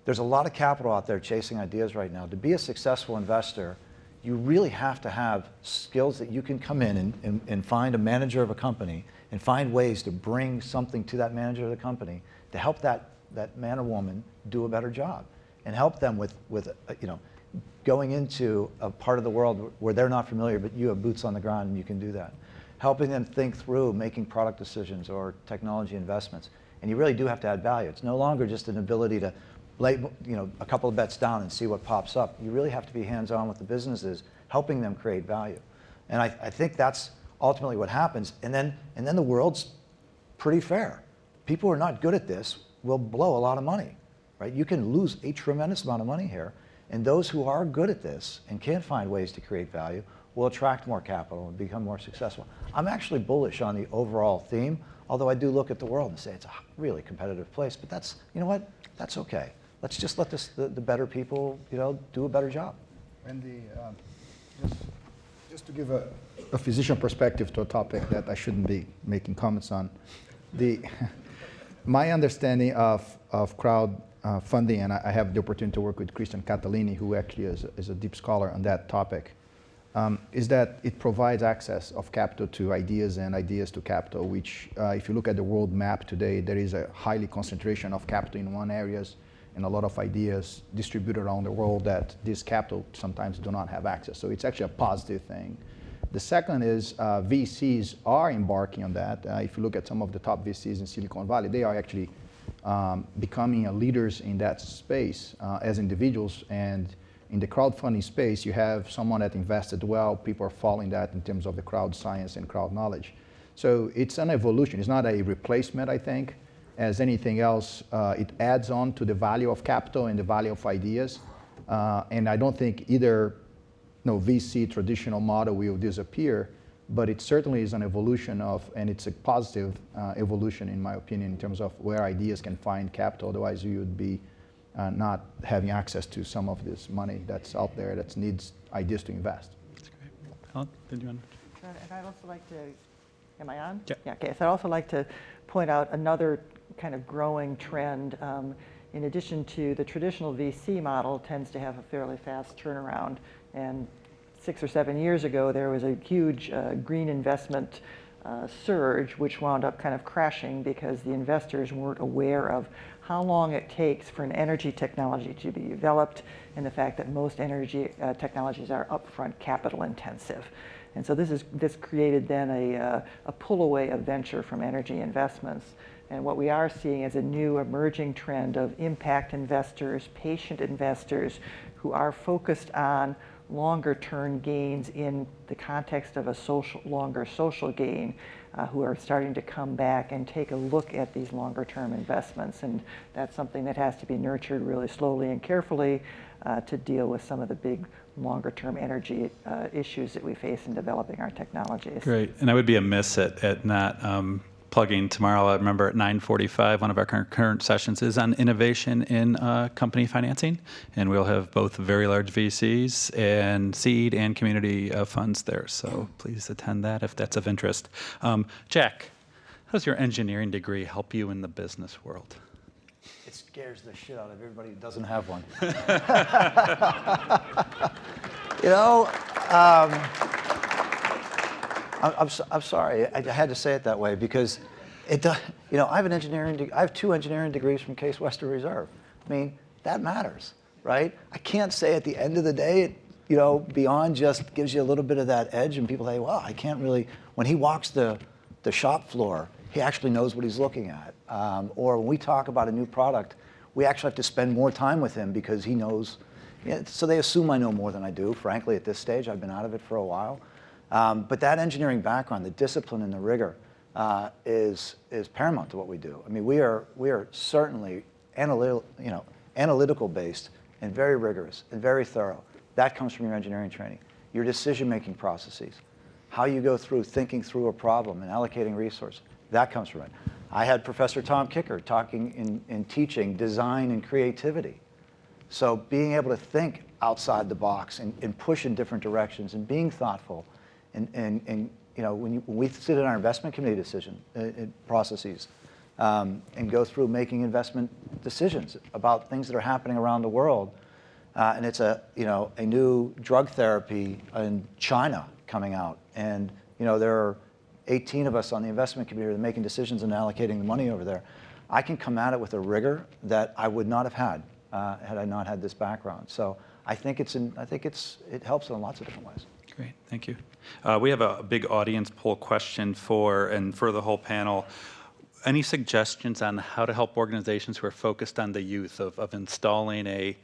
There's a lot of capital out there chasing ideas right now. To be a successful investor, you really have to have skills that you can come in and find a manager of a company and find ways to bring something to that manager of the company to help that that man or woman do a better job and help them with going into a part of the world where they're not familiar, but you have boots on the ground and you can do that. Helping them think through making product decisions or technology investments. And you really do have to add value. It's no longer just an ability to lay a couple of bets down and see what pops up. You really have to be hands-on with the businesses, helping them create value. And I think that's ultimately what happens. And then the world's pretty fair. People who are not good at this will blow a lot of money, right? You can lose a tremendous amount of money here. And those who are good at this and can find ways to create value will attract more capital and become more successful. I'm actually bullish on the overall theme, although I do look at the world and say it's a really competitive place. But that's, you know what? That's okay. Let's just let the better people, do a better job. And just to give a physician perspective to a topic that I shouldn't be making comments on, my understanding of crowd funding, and I have the opportunity to work with Christian Catalini, who actually is a deep scholar on that topic, is that it provides access of capital to ideas and ideas to capital, which if you look at the world map today, there is a highly concentration of capital in one areas and a lot of ideas distributed around the world that this capital sometimes do not have access. So it's actually a positive thing. The second is VCs are embarking on that. If you look at some of the top VCs in Silicon Valley, they are actually becoming leaders in that space as individuals. And in the crowdfunding space, you have someone that invested well. People are following that in terms of the crowd science and crowd knowledge. So it's an evolution. It's not a replacement, I think. As anything else, it adds on to the value of capital and the value of ideas. And I don't think either VC traditional model will disappear, but it certainly is an evolution of, and it's a positive evolution in my opinion in terms of where ideas can find capital. Otherwise you would be not having access to some of this money that's out there that needs ideas to invest. That's great. Helen, did you want to? And I'd also like to, am I on? Yeah. Okay, so I'd also like to point out another kind of growing trend. In addition to the traditional VC model tends to have a fairly fast turnaround. And 6 or 7 years ago, there was a huge green investment surge, which wound up kind of crashing because the investors weren't aware of how long it takes for an energy technology to be developed and the fact that most energy technologies are upfront capital intensive. And so this created then a pull away of venture from energy investments. And what we are seeing is a new emerging trend of impact investors, patient investors who are focused on longer term gains in the context of a longer social gain, who are starting to come back and take a look at these longer term investments. And that's something that has to be nurtured really slowly and carefully to deal with some of the big longer term energy issues that we face in developing our technologies. Great. And I would be amiss at not plugging tomorrow. I remember at 9:45, one of our current sessions is on innovation in company financing. And we'll have both very large VCs and seed and community funds there. So please attend that if that's of interest. Jack, how does your engineering degree help you in the business world? It scares the shit out of everybody who doesn't have one. I'm sorry, I had to say it that way because I have 2 engineering degrees from Case Western Reserve. I mean, that matters, right? I can't say at the end of the day, beyond just gives you a little bit of that edge and people say, well, I can't really, when he walks the shop floor, he actually knows what he's looking at. Or when we talk about a new product, we actually have to spend more time with him because he knows. So they assume I know more than I do, frankly, at this stage. I've been out of it for a while. But that engineering background, the discipline and the rigor is paramount to what we do. I mean, we are certainly analytical based and very rigorous and very thorough. That comes from your engineering training. Your decision-making processes, how you go through thinking through a problem and allocating resources, that comes from it. I had Professor Tom Kicker talking and teaching design and creativity. So being able to think outside the box and push in different directions and being thoughtful and when we sit in our investment committee processes and go through making investment decisions about things that are happening around the world, and it's a new drug therapy in China coming out, and there are 18 of us on the investment committee that are making decisions and allocating the money over there. I can come at it with a rigor that I would not have had had I not had this background. So I think it helps in lots of different ways. Great, thank you. We have a big audience poll question for the whole panel. Any suggestions on how to help organizations who are focused on the youth of installing a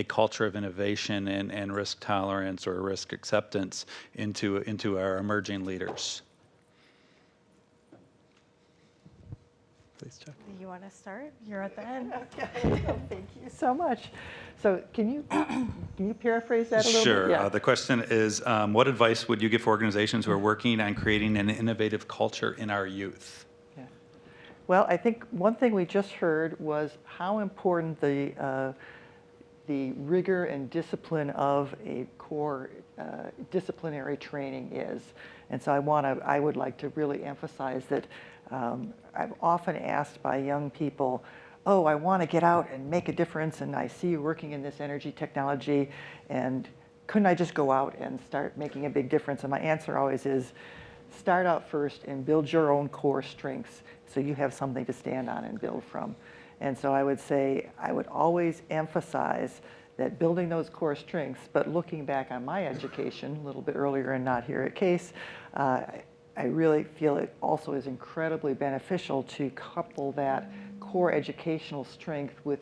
culture of innovation and risk tolerance or risk acceptance into our emerging leaders? Please, Chuck. You want to start? You're at the end. Okay. Thank you so much. So can you paraphrase that a little Sure. bit? Yeah. The question is, what advice would you give for organizations who are working on creating an innovative culture in our youth? Well, I think one thing we just heard was how important the rigor and discipline of a core disciplinary training is. And so I would like to really emphasize that I'm often asked by young people, oh, I want to get out and make a difference, and I see you working in this energy technology, and couldn't I just go out and start making a big difference? And my answer always is, start out first and build your own core strengths so you have something to stand on and build from. And so I would say, I would always emphasize that building those core strengths, but looking back on my education a little bit earlier and not here at Case, I really feel it also is incredibly beneficial to couple that core educational strength with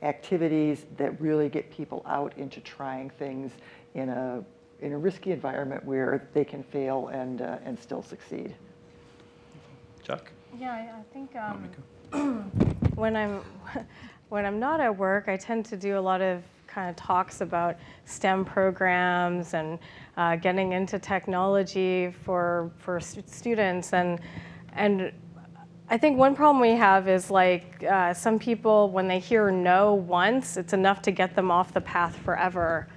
activities that really get people out into trying things in a risky environment where they can fail and still succeed. Chuck? Yeah, I think when I'm not at work, I tend to do a lot of kind of talks about STEM programs and getting into technology for students, and I think one problem we have is like some people, when they hear no once, it's enough to get them off the path forever.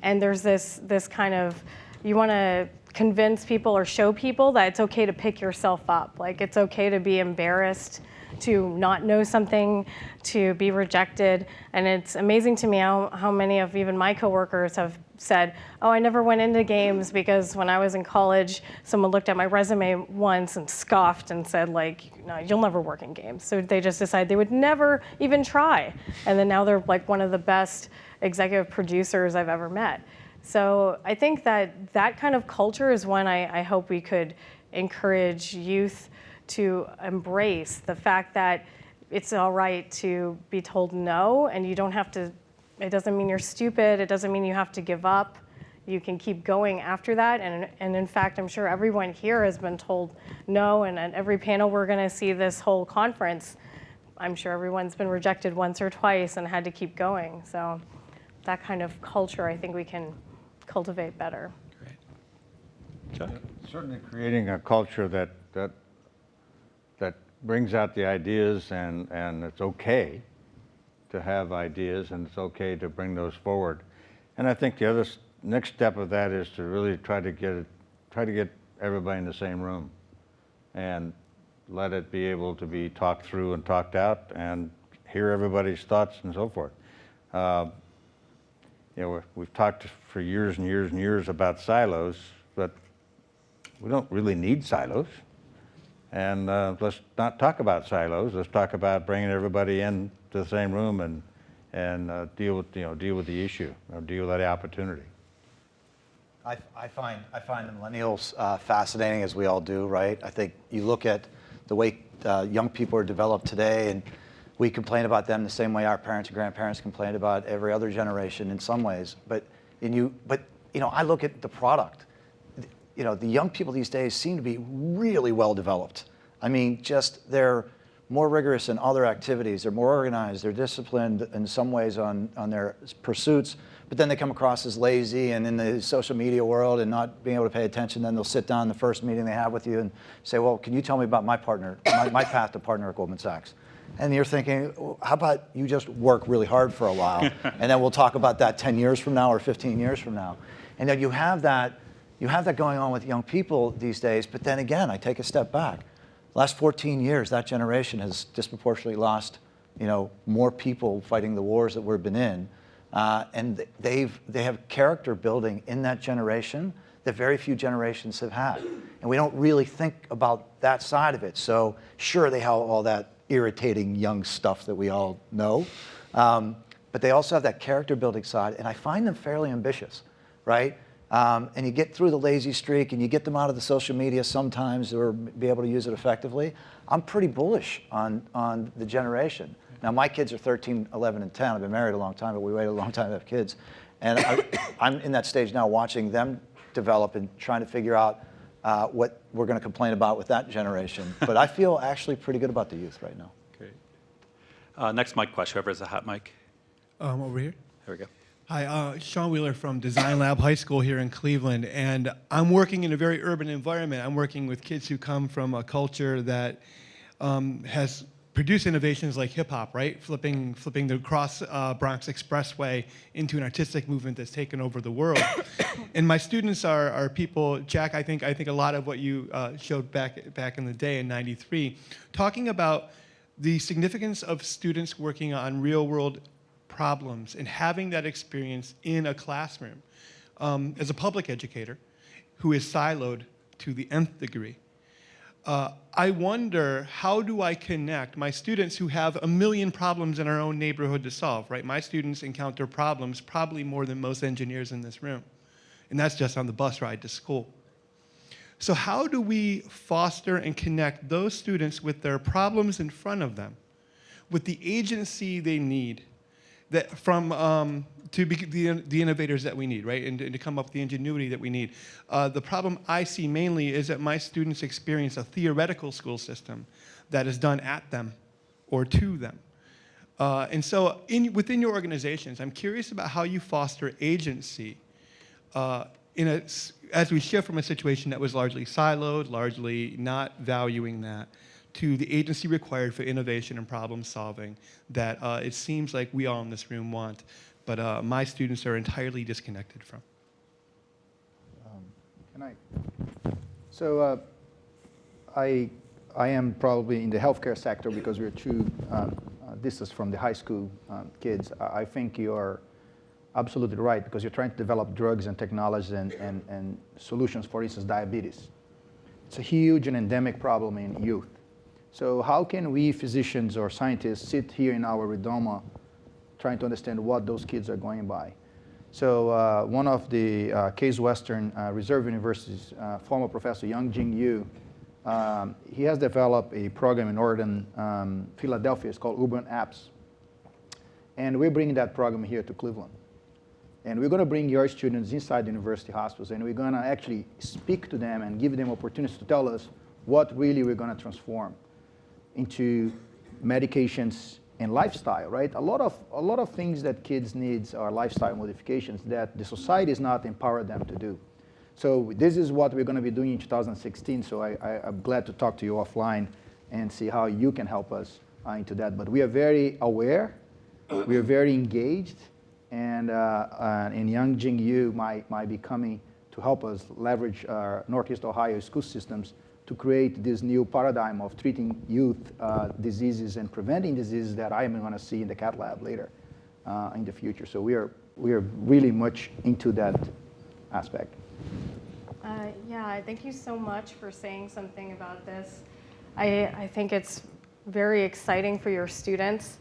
And there's this kind of, you want to convince people or show people that it's okay to pick yourself up. Like it's okay to be embarrassed, to not know something, to be rejected. And it's amazing to me how many of even my coworkers have said, oh, I never went into games because when I was in college, someone looked at my resume once and scoffed and said, like, no, you'll never work in games. So they just decided they would never even try. And then now they're like one of the best executive producers I've ever met. So I think that kind of culture is one I hope we could encourage youth to embrace, the fact that it's all right to be told no, and you don't have to, it doesn't mean you're stupid, it doesn't mean you have to give up. You can keep going after that, and in fact, I'm sure everyone here has been told no, and at every panel we're gonna see this whole conference, I'm sure everyone's been rejected once or twice and had to keep going. So that kind of culture, I think we can cultivate better. Great. Chuck? Certainly creating a culture that brings out the ideas, and it's okay to have ideas, and it's okay to bring those forward. And I think the other next step of that is to really try to get everybody in the same room and let it be able to be talked through and talked out and hear everybody's thoughts and so forth. You know, we've talked for years and years and years about silos, but we don't really need silos. And let's not talk about silos. Let's talk about bringing everybody in to the same room and deal with the issue, or deal with that opportunity. I find the millennials fascinating, as we all do, right? I think you look at the way young people are developed today, and we complain about them the same way our parents and grandparents complained about every other generation in some ways. But I look at the product. You know, the young people these days seem to be really well developed. I mean, just they're more rigorous in other activities. They're more organized. They're disciplined in some ways on their pursuits. But then they come across as lazy and in the social media world and not being able to pay attention. Then they'll sit down in the first meeting they have with you and say, well, can you tell me about my partner, my path to partner at Goldman Sachs? And you're thinking, well, how about you just work really hard for a while, and then we'll talk about that 10 years from now or 15 years from now. And then you have that going on with young people these days. But then again, I take a step back. Last 14 years, that generation has disproportionately lost, more people fighting the wars that we've been in. And they have character building in that generation that very few generations have had. And we don't really think about that side of it. So sure, they have all that, irritating young stuff that we all know. But they also have that character building side, and I find them fairly ambitious, right? And you get through the lazy streak and you get them out of the social media sometimes or be able to use it effectively. I'm pretty bullish on the generation. Now, my kids are 13, 11, and 10. I've been married a long time, but we waited a long time to have kids. And I'm in that stage now watching them develop and trying to figure out what we're going to complain about with that generation. But I feel actually pretty good about the youth right now. Great. Next mic question, whoever has a hot mic. Over here. There we go. Hi, Sean Wheeler from Design Lab High School here in Cleveland, and I'm working in a very urban environment. I'm working with kids who come from a culture that has produced innovations like hip hop, right? Flipping the cross Bronx Expressway into an artistic movement that's taken over the world. And my students are people, Jack, I think a lot of what you showed back in the day in '93, talking about the significance of students working on real world problems and having that experience in a classroom. As a public educator who is siloed to the nth degree, I wonder, how do I connect my students who have a million problems in our own neighborhood to solve, right? My students encounter problems probably more than most engineers in this room, and that's just on the bus ride to school. So how do we foster and connect those students with their problems in front of them, with the agency they need, that to be the innovators that we need, right? And to come up with the ingenuity that we need. The problem I see mainly is that my students experience a theoretical school system that is done at them or to them. And so within your organizations, I'm curious about how you foster agency as we shift from a situation that was largely siloed, largely not valuing that, to the agency required for innovation and problem solving that it seems like we all in this room want, but my students are entirely disconnected from. Can I? So I am probably in the healthcare sector because we're too distance from the high school kids. I think you're absolutely right because you're trying to develop drugs and technologies and solutions, for instance, diabetes. It's a huge and endemic problem in youth. So how can we physicians or scientists sit here in our Redoma trying to understand what those kids are going by? So one of the Case Western Reserve University's former professor, Young-Jin Yu, he has developed a program in northern Philadelphia. It's called Urban Apps. And we're bringing that program here to Cleveland. And we're going to bring your students inside the university hospitals, and we're going to actually speak to them and give them opportunities to tell us what really we're going to transform into medications and lifestyle, right? A lot of things that kids need are lifestyle modifications that the society is not empowered them to do. So this is what we're going to be doing in 2016. So I'm glad to talk to you offline and see how you can help us into that. But we are very aware, we are very engaged, and Young-Jin Yu might be coming to help us leverage our Northeast Ohio school systems to create this new paradigm of treating youth diseases and preventing diseases that I am going to see in the cat lab later in the future. So we are really much into that aspect. Yeah, thank you so much for saying something about this. I think it's very exciting for your students.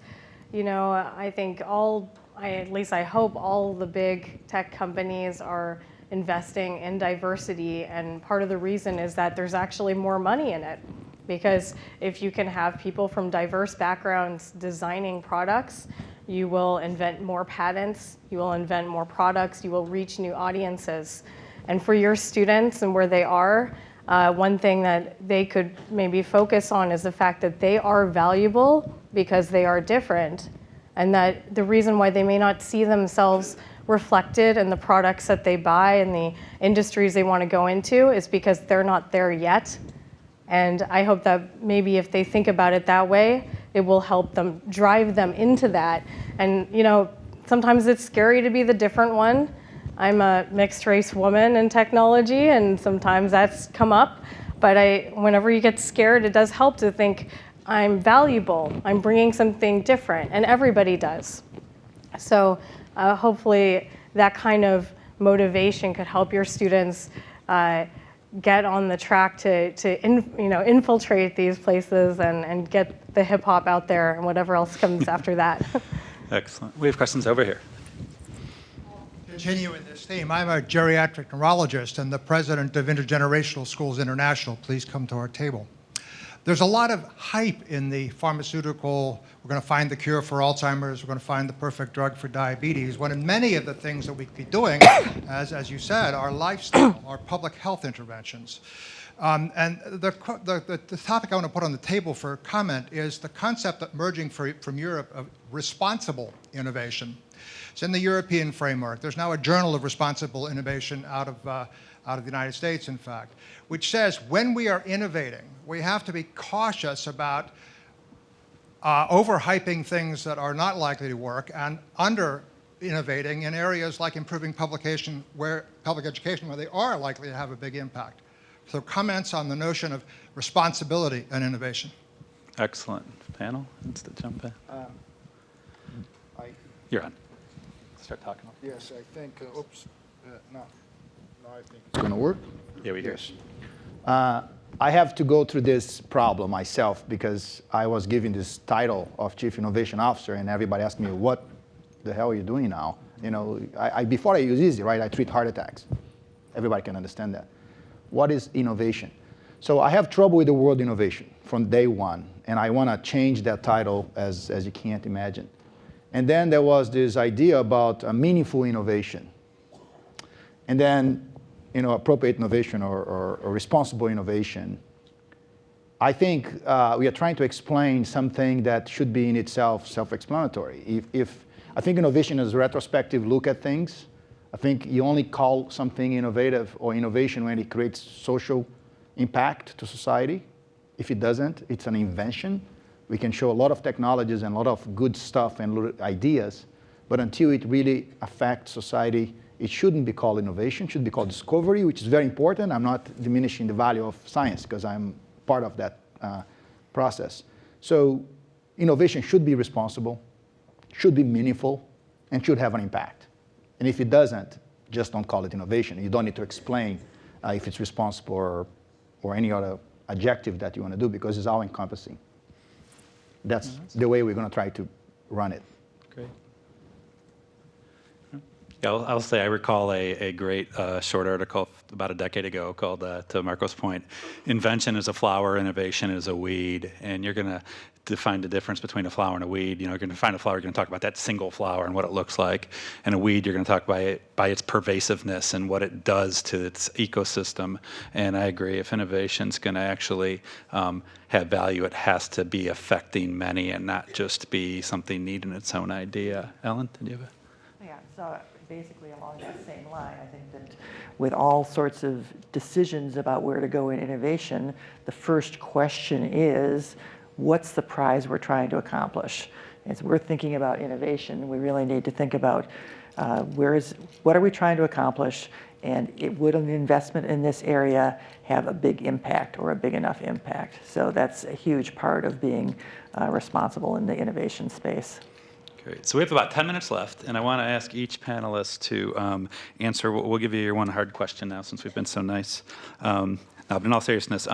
You know, I think at least I hope all the big tech companies are investing in diversity, and part of the reason is that there's actually more money in it, because if you can have people from diverse backgrounds designing products, you will invent more patents, you will invent more products, you will reach new audiences. And for your students and where they are, one thing that they could maybe focus on is the fact that they are valuable because they are different, and that the reason why they may not see themselves reflected in the products that they buy and the industries they want to go into is because they're not there yet. And I hope that maybe if they think about it that way, it will help them drive them into that. And you know, sometimes it's scary to be the different one. I'm a mixed race woman in technology, and sometimes that's come up. But whenever you get scared, it does help to think, I'm valuable, I'm bringing something different, and everybody does. So hopefully that kind of motivation could help your students get on the track to infiltrate these places and get the hip hop out there and whatever else comes after that. Excellent. We have questions over here. Continuing this theme, I'm a geriatric neurologist and the president of Intergenerational Schools International. Please come to our table. There's a lot of hype in the pharmaceutical, we're going to find the cure for Alzheimer's, we're going to find the perfect drug for diabetes, when many of the things that we could be doing, as you said, are lifestyle, are public health interventions. And the topic I want to put on the table for comment is the concept emerging from Europe of responsible innovation. It's in the European framework. There's now a Journal of Responsible Innovation out of the United States, in fact, which says when we are innovating, we have to be cautious about overhyping things that are not likely to work and under-innovating in areas like improving public education, where they are likely to have a big impact. So comments on the notion of responsibility and innovation. Excellent. Panel, wants to jump in? You're on. Start talking. Yes, I think, oops, no, I think it's going to work. Yeah, we hear. Yes. I have to go through this problem myself because I was given this title of Chief Innovation Officer and everybody asked me, what the hell are you doing now? You know, before I use easy, right, I treat heart attacks. Everybody can understand that. What is innovation? So I have trouble with the word innovation from day one, and I want to change that title as you can't imagine. And then there was this idea about a meaningful innovation. And then, you know, appropriate innovation or responsible innovation. I think we are trying to explain something that should be in itself self-explanatory. I think innovation is a retrospective look at things. I think you only call something innovative or innovation when it creates social impact to society. If it doesn't, it's an invention. We can show a lot of technologies and a lot of good stuff and ideas, but until it really affects society, it shouldn't be called innovation. It should be called discovery, which is very important. I'm not diminishing the value of science because I'm part of that process. So innovation should be responsible, should be meaningful, and should have an impact. And if it doesn't, just don't call it innovation. You don't need to explain if it's responsible or any other adjective that you want to do because it's all encompassing. That's the way we're going to try to run it. Great. Yeah, I'll say I recall a great short article about a decade ago called, to Marco's point, invention is a flower, innovation is a weed. And you're going to define the difference between a flower and a weed. You know, you're going to find a flower, you're going to talk about that single flower and what it looks like. And a weed, you're going to talk by its pervasiveness and what it does to its ecosystem. And I agree, if innovation's going to actually have value, it has to be affecting many and not just be something neat in its own idea. Ellen, did you have a? Yeah, so basically along that same line, I think that with all sorts of decisions about where to go in innovation, the first question is, what's the prize we're trying to accomplish? As we're thinking about innovation, we really need to think about what are we trying to accomplish, and would an investment in this area have a big impact or a big enough impact? So that's a huge part of being responsible in the innovation space. Great. So we have about 10 minutes left, and I want to ask each panelist to answer. We'll give you your one hard question now since we've been so nice. Now, but in all seriousness,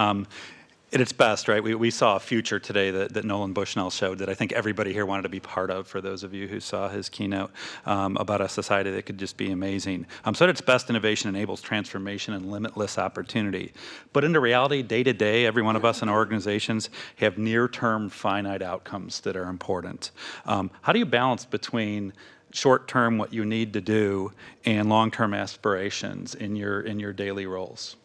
at its best, right, we saw a future today that Nolan Bushnell showed that I think everybody here wanted to be part of, for those of you who saw his keynote, about a society that could just be amazing. So at its best, innovation enables transformation and limitless opportunity. But in reality, day to day, every one of us in our organizations have near-term finite outcomes that are important. How do you balance between short-term, what you need to do, and long-term aspirations in your daily roles?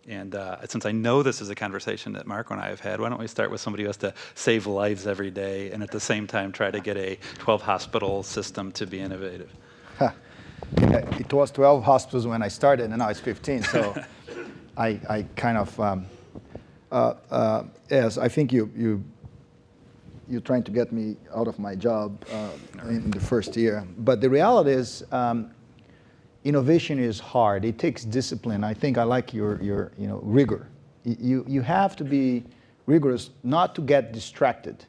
And since I know this is a conversation that Marco and I have had, why don't we start with somebody who has to save lives every day and at the same time try to get a 12-hospital system to be innovative? It was 12 hospitals when I started, and now it's 15. So I kind of, yes, I think you're trying to get me out of my job in the first year. But the reality is, innovation is hard. It takes discipline. I think I like your rigor. You have to be rigorous, not to get distracted,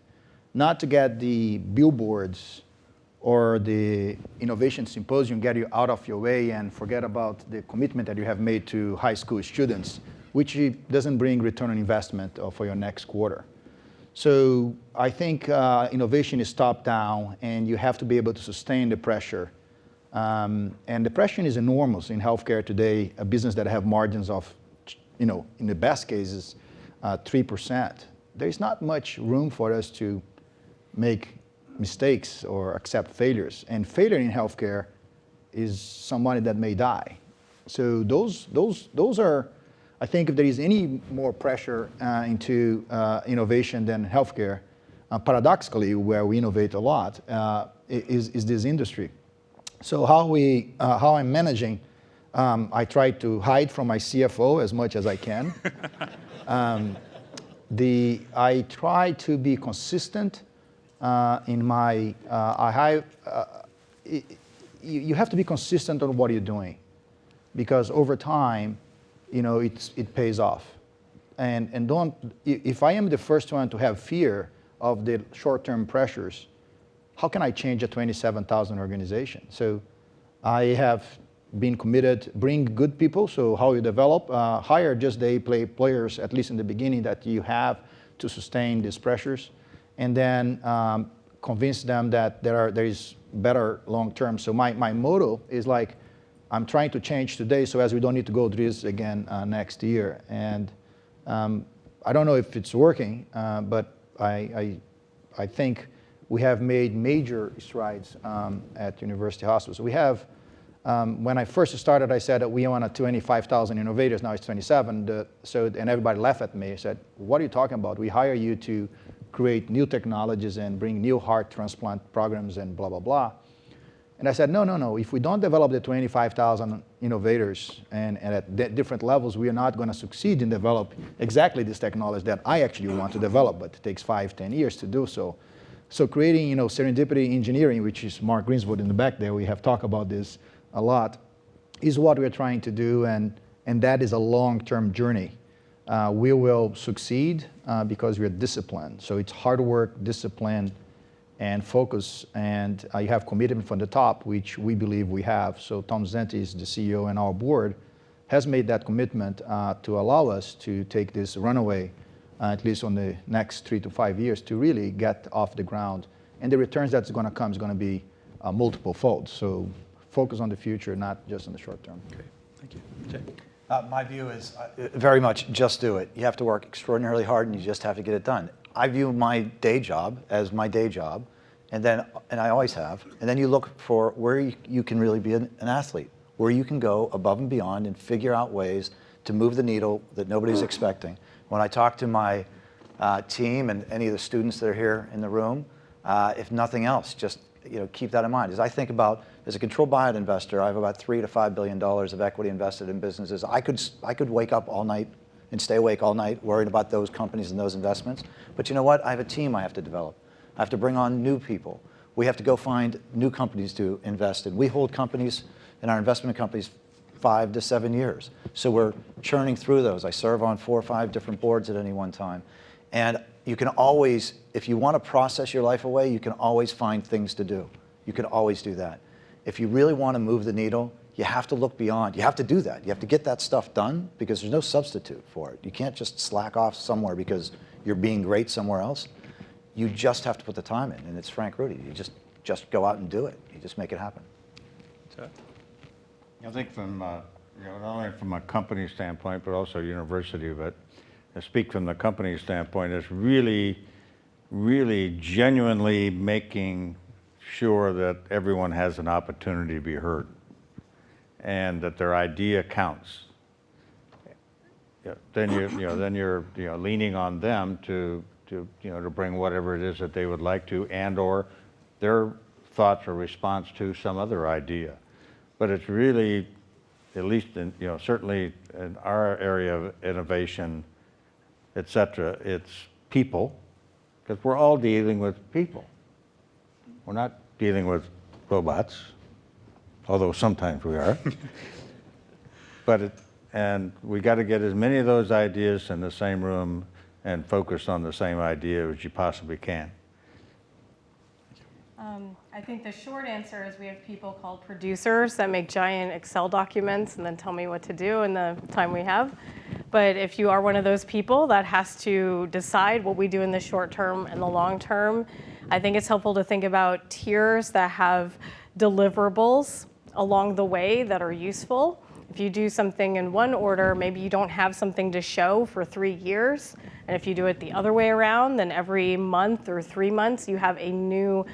not to get the billboards or the innovation symposium get you out of your way and forget about the commitment that you have made to high school students, which doesn't bring return on investment for your next quarter. So I think innovation is top-down, and you have to be able to sustain the pressure. And the pressure is enormous in healthcare today, a business that have margins of, in the best cases, 3%. There's not much room for us to make mistakes or accept failures. And failure in healthcare is somebody that may die. So those are, I think if there is any more pressure into innovation than healthcare, paradoxically, where we innovate a lot, is this industry. So how I'm managing, I try to hide from my CFO as much as I can. I try to be consistent in my, you have to be consistent on what you're doing, because over time, it pays off. And if I am the first one to have fear of the short-term pressures, how can I change a 27,000 organization? So I have been committed, bring good people, so how you develop, hire just the players, at least in the beginning, that you have to sustain these pressures, and then convince them that there is better long-term. So my motto is like, I'm trying to change today so as we don't need to go through this again next year. And I don't know if it's working, but I think we have made major strides at University Hospital. So we have, when I first started, I said that we wanted 25,000 innovators, now it's 27. And everybody laughed at me. I said, what are you talking about? We hire you to create new technologies and bring new heart transplant programs and blah, blah, blah. And I said, no. If we don't develop the 25,000 innovators and at different levels, we are not going to succeed in develop exactly this technology that I actually want to develop, but it takes 5-10 years to do so. So creating, serendipity engineering, which is Mark Greenswood in the back there, we have talked about this a lot, is what we're trying to do, and that is a long-term journey. We will succeed because we're disciplined. So it's hard work, discipline, and focus, and you have commitment from the top, which we believe we have. So Tom Zentis, the CEO, and our board has made that commitment to allow us to take this runaway, at least on the next 3 to 5 years, to really get off the ground. And the returns that's going to come is going to be multiple fold. So focus on the future, not just on the short term. Okay, thank you. Jay? My view is very much just do it. You have to work extraordinarily hard, and you just have to get it done. I view my day job as my day job, and I always have. And then you look for where you can really be an athlete, where you can go above and beyond and figure out ways to move the needle that nobody's expecting. When I talk to my team and any of the students that are here in the room, if nothing else, just keep that in mind. As I think about, as a controlled buyout investor, I have about $3 to $5 billion of equity invested in businesses. I could wake up all night and stay awake all night worrying about those companies and those investments. But you know what? I have a team I have to develop. I have to bring on new people. We have to go find new companies to invest in. We hold companies in our investment companies 5 to 7 years. So we're churning through those. I serve on 4 or 5 different boards at any one time. And you can always, if you want to process your life away, you can always find things to do. You can always do that. If you really want to move the needle, you have to look beyond. You have to do that. You have to get that stuff done because there's no substitute for it. You can't just slack off somewhere because you're being great somewhere else. You just have to put the time in, and it's Frank Rudy. You just go out and do it. You just make it happen. I think from, not only from a company standpoint, but also university, but I speak from the company standpoint, is really, really genuinely making sure that everyone has an opportunity to be heard and that their idea counts. Then you're leaning on them to bring whatever it is that they would like to, and or their thoughts or response to some other idea. But it's really, at least in, certainly in our area of innovation, et cetera, it's people, because we're all dealing with people. We're not dealing with robots, although sometimes we are. And we got to get as many of those ideas in the same room and focus on the same idea as you possibly can. I think the short answer is we have people called producers that make giant Excel documents and then tell me what to do in the time we have. But if you are one of those people that has to decide what we do in the short term and the long term, I think it's helpful to think about tiers that have deliverables along the way that are useful. If you do something in one order, maybe you don't have something to show for 3 years. And if you do it the other way around, then every month or 3 months, you have a new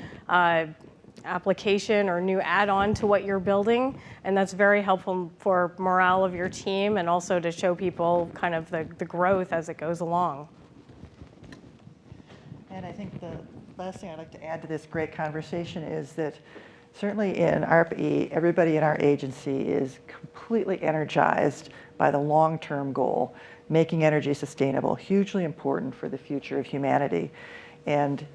application or new add-on to what you're building. And that's very helpful for morale of your team and also to show people kind of the growth as it goes along. And I think the last thing I'd like to add to this great conversation is that certainly in ARPA-E, everybody in our agency is completely energized by the long-term goal, making energy sustainable, hugely important for the future of humanity. And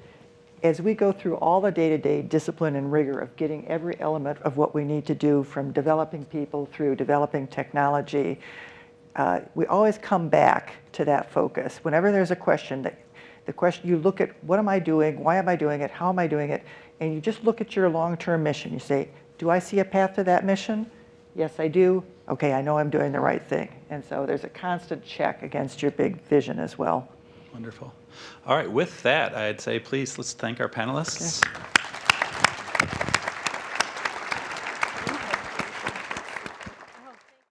as we go through all the day-to-day discipline and rigor of getting every element of what we need to do, from developing people through developing technology, we always come back to that focus. Whenever there's a question, you look at, what am I doing? Why am I doing it? How am I doing it? And you just look at your long-term mission. You say, do I see a path to that mission? Yes, I do. Okay, I know I'm doing the right thing. And so there's a constant check against your big vision as well. Wonderful. All right, with that, I'd say please let's thank our panelists. Okay.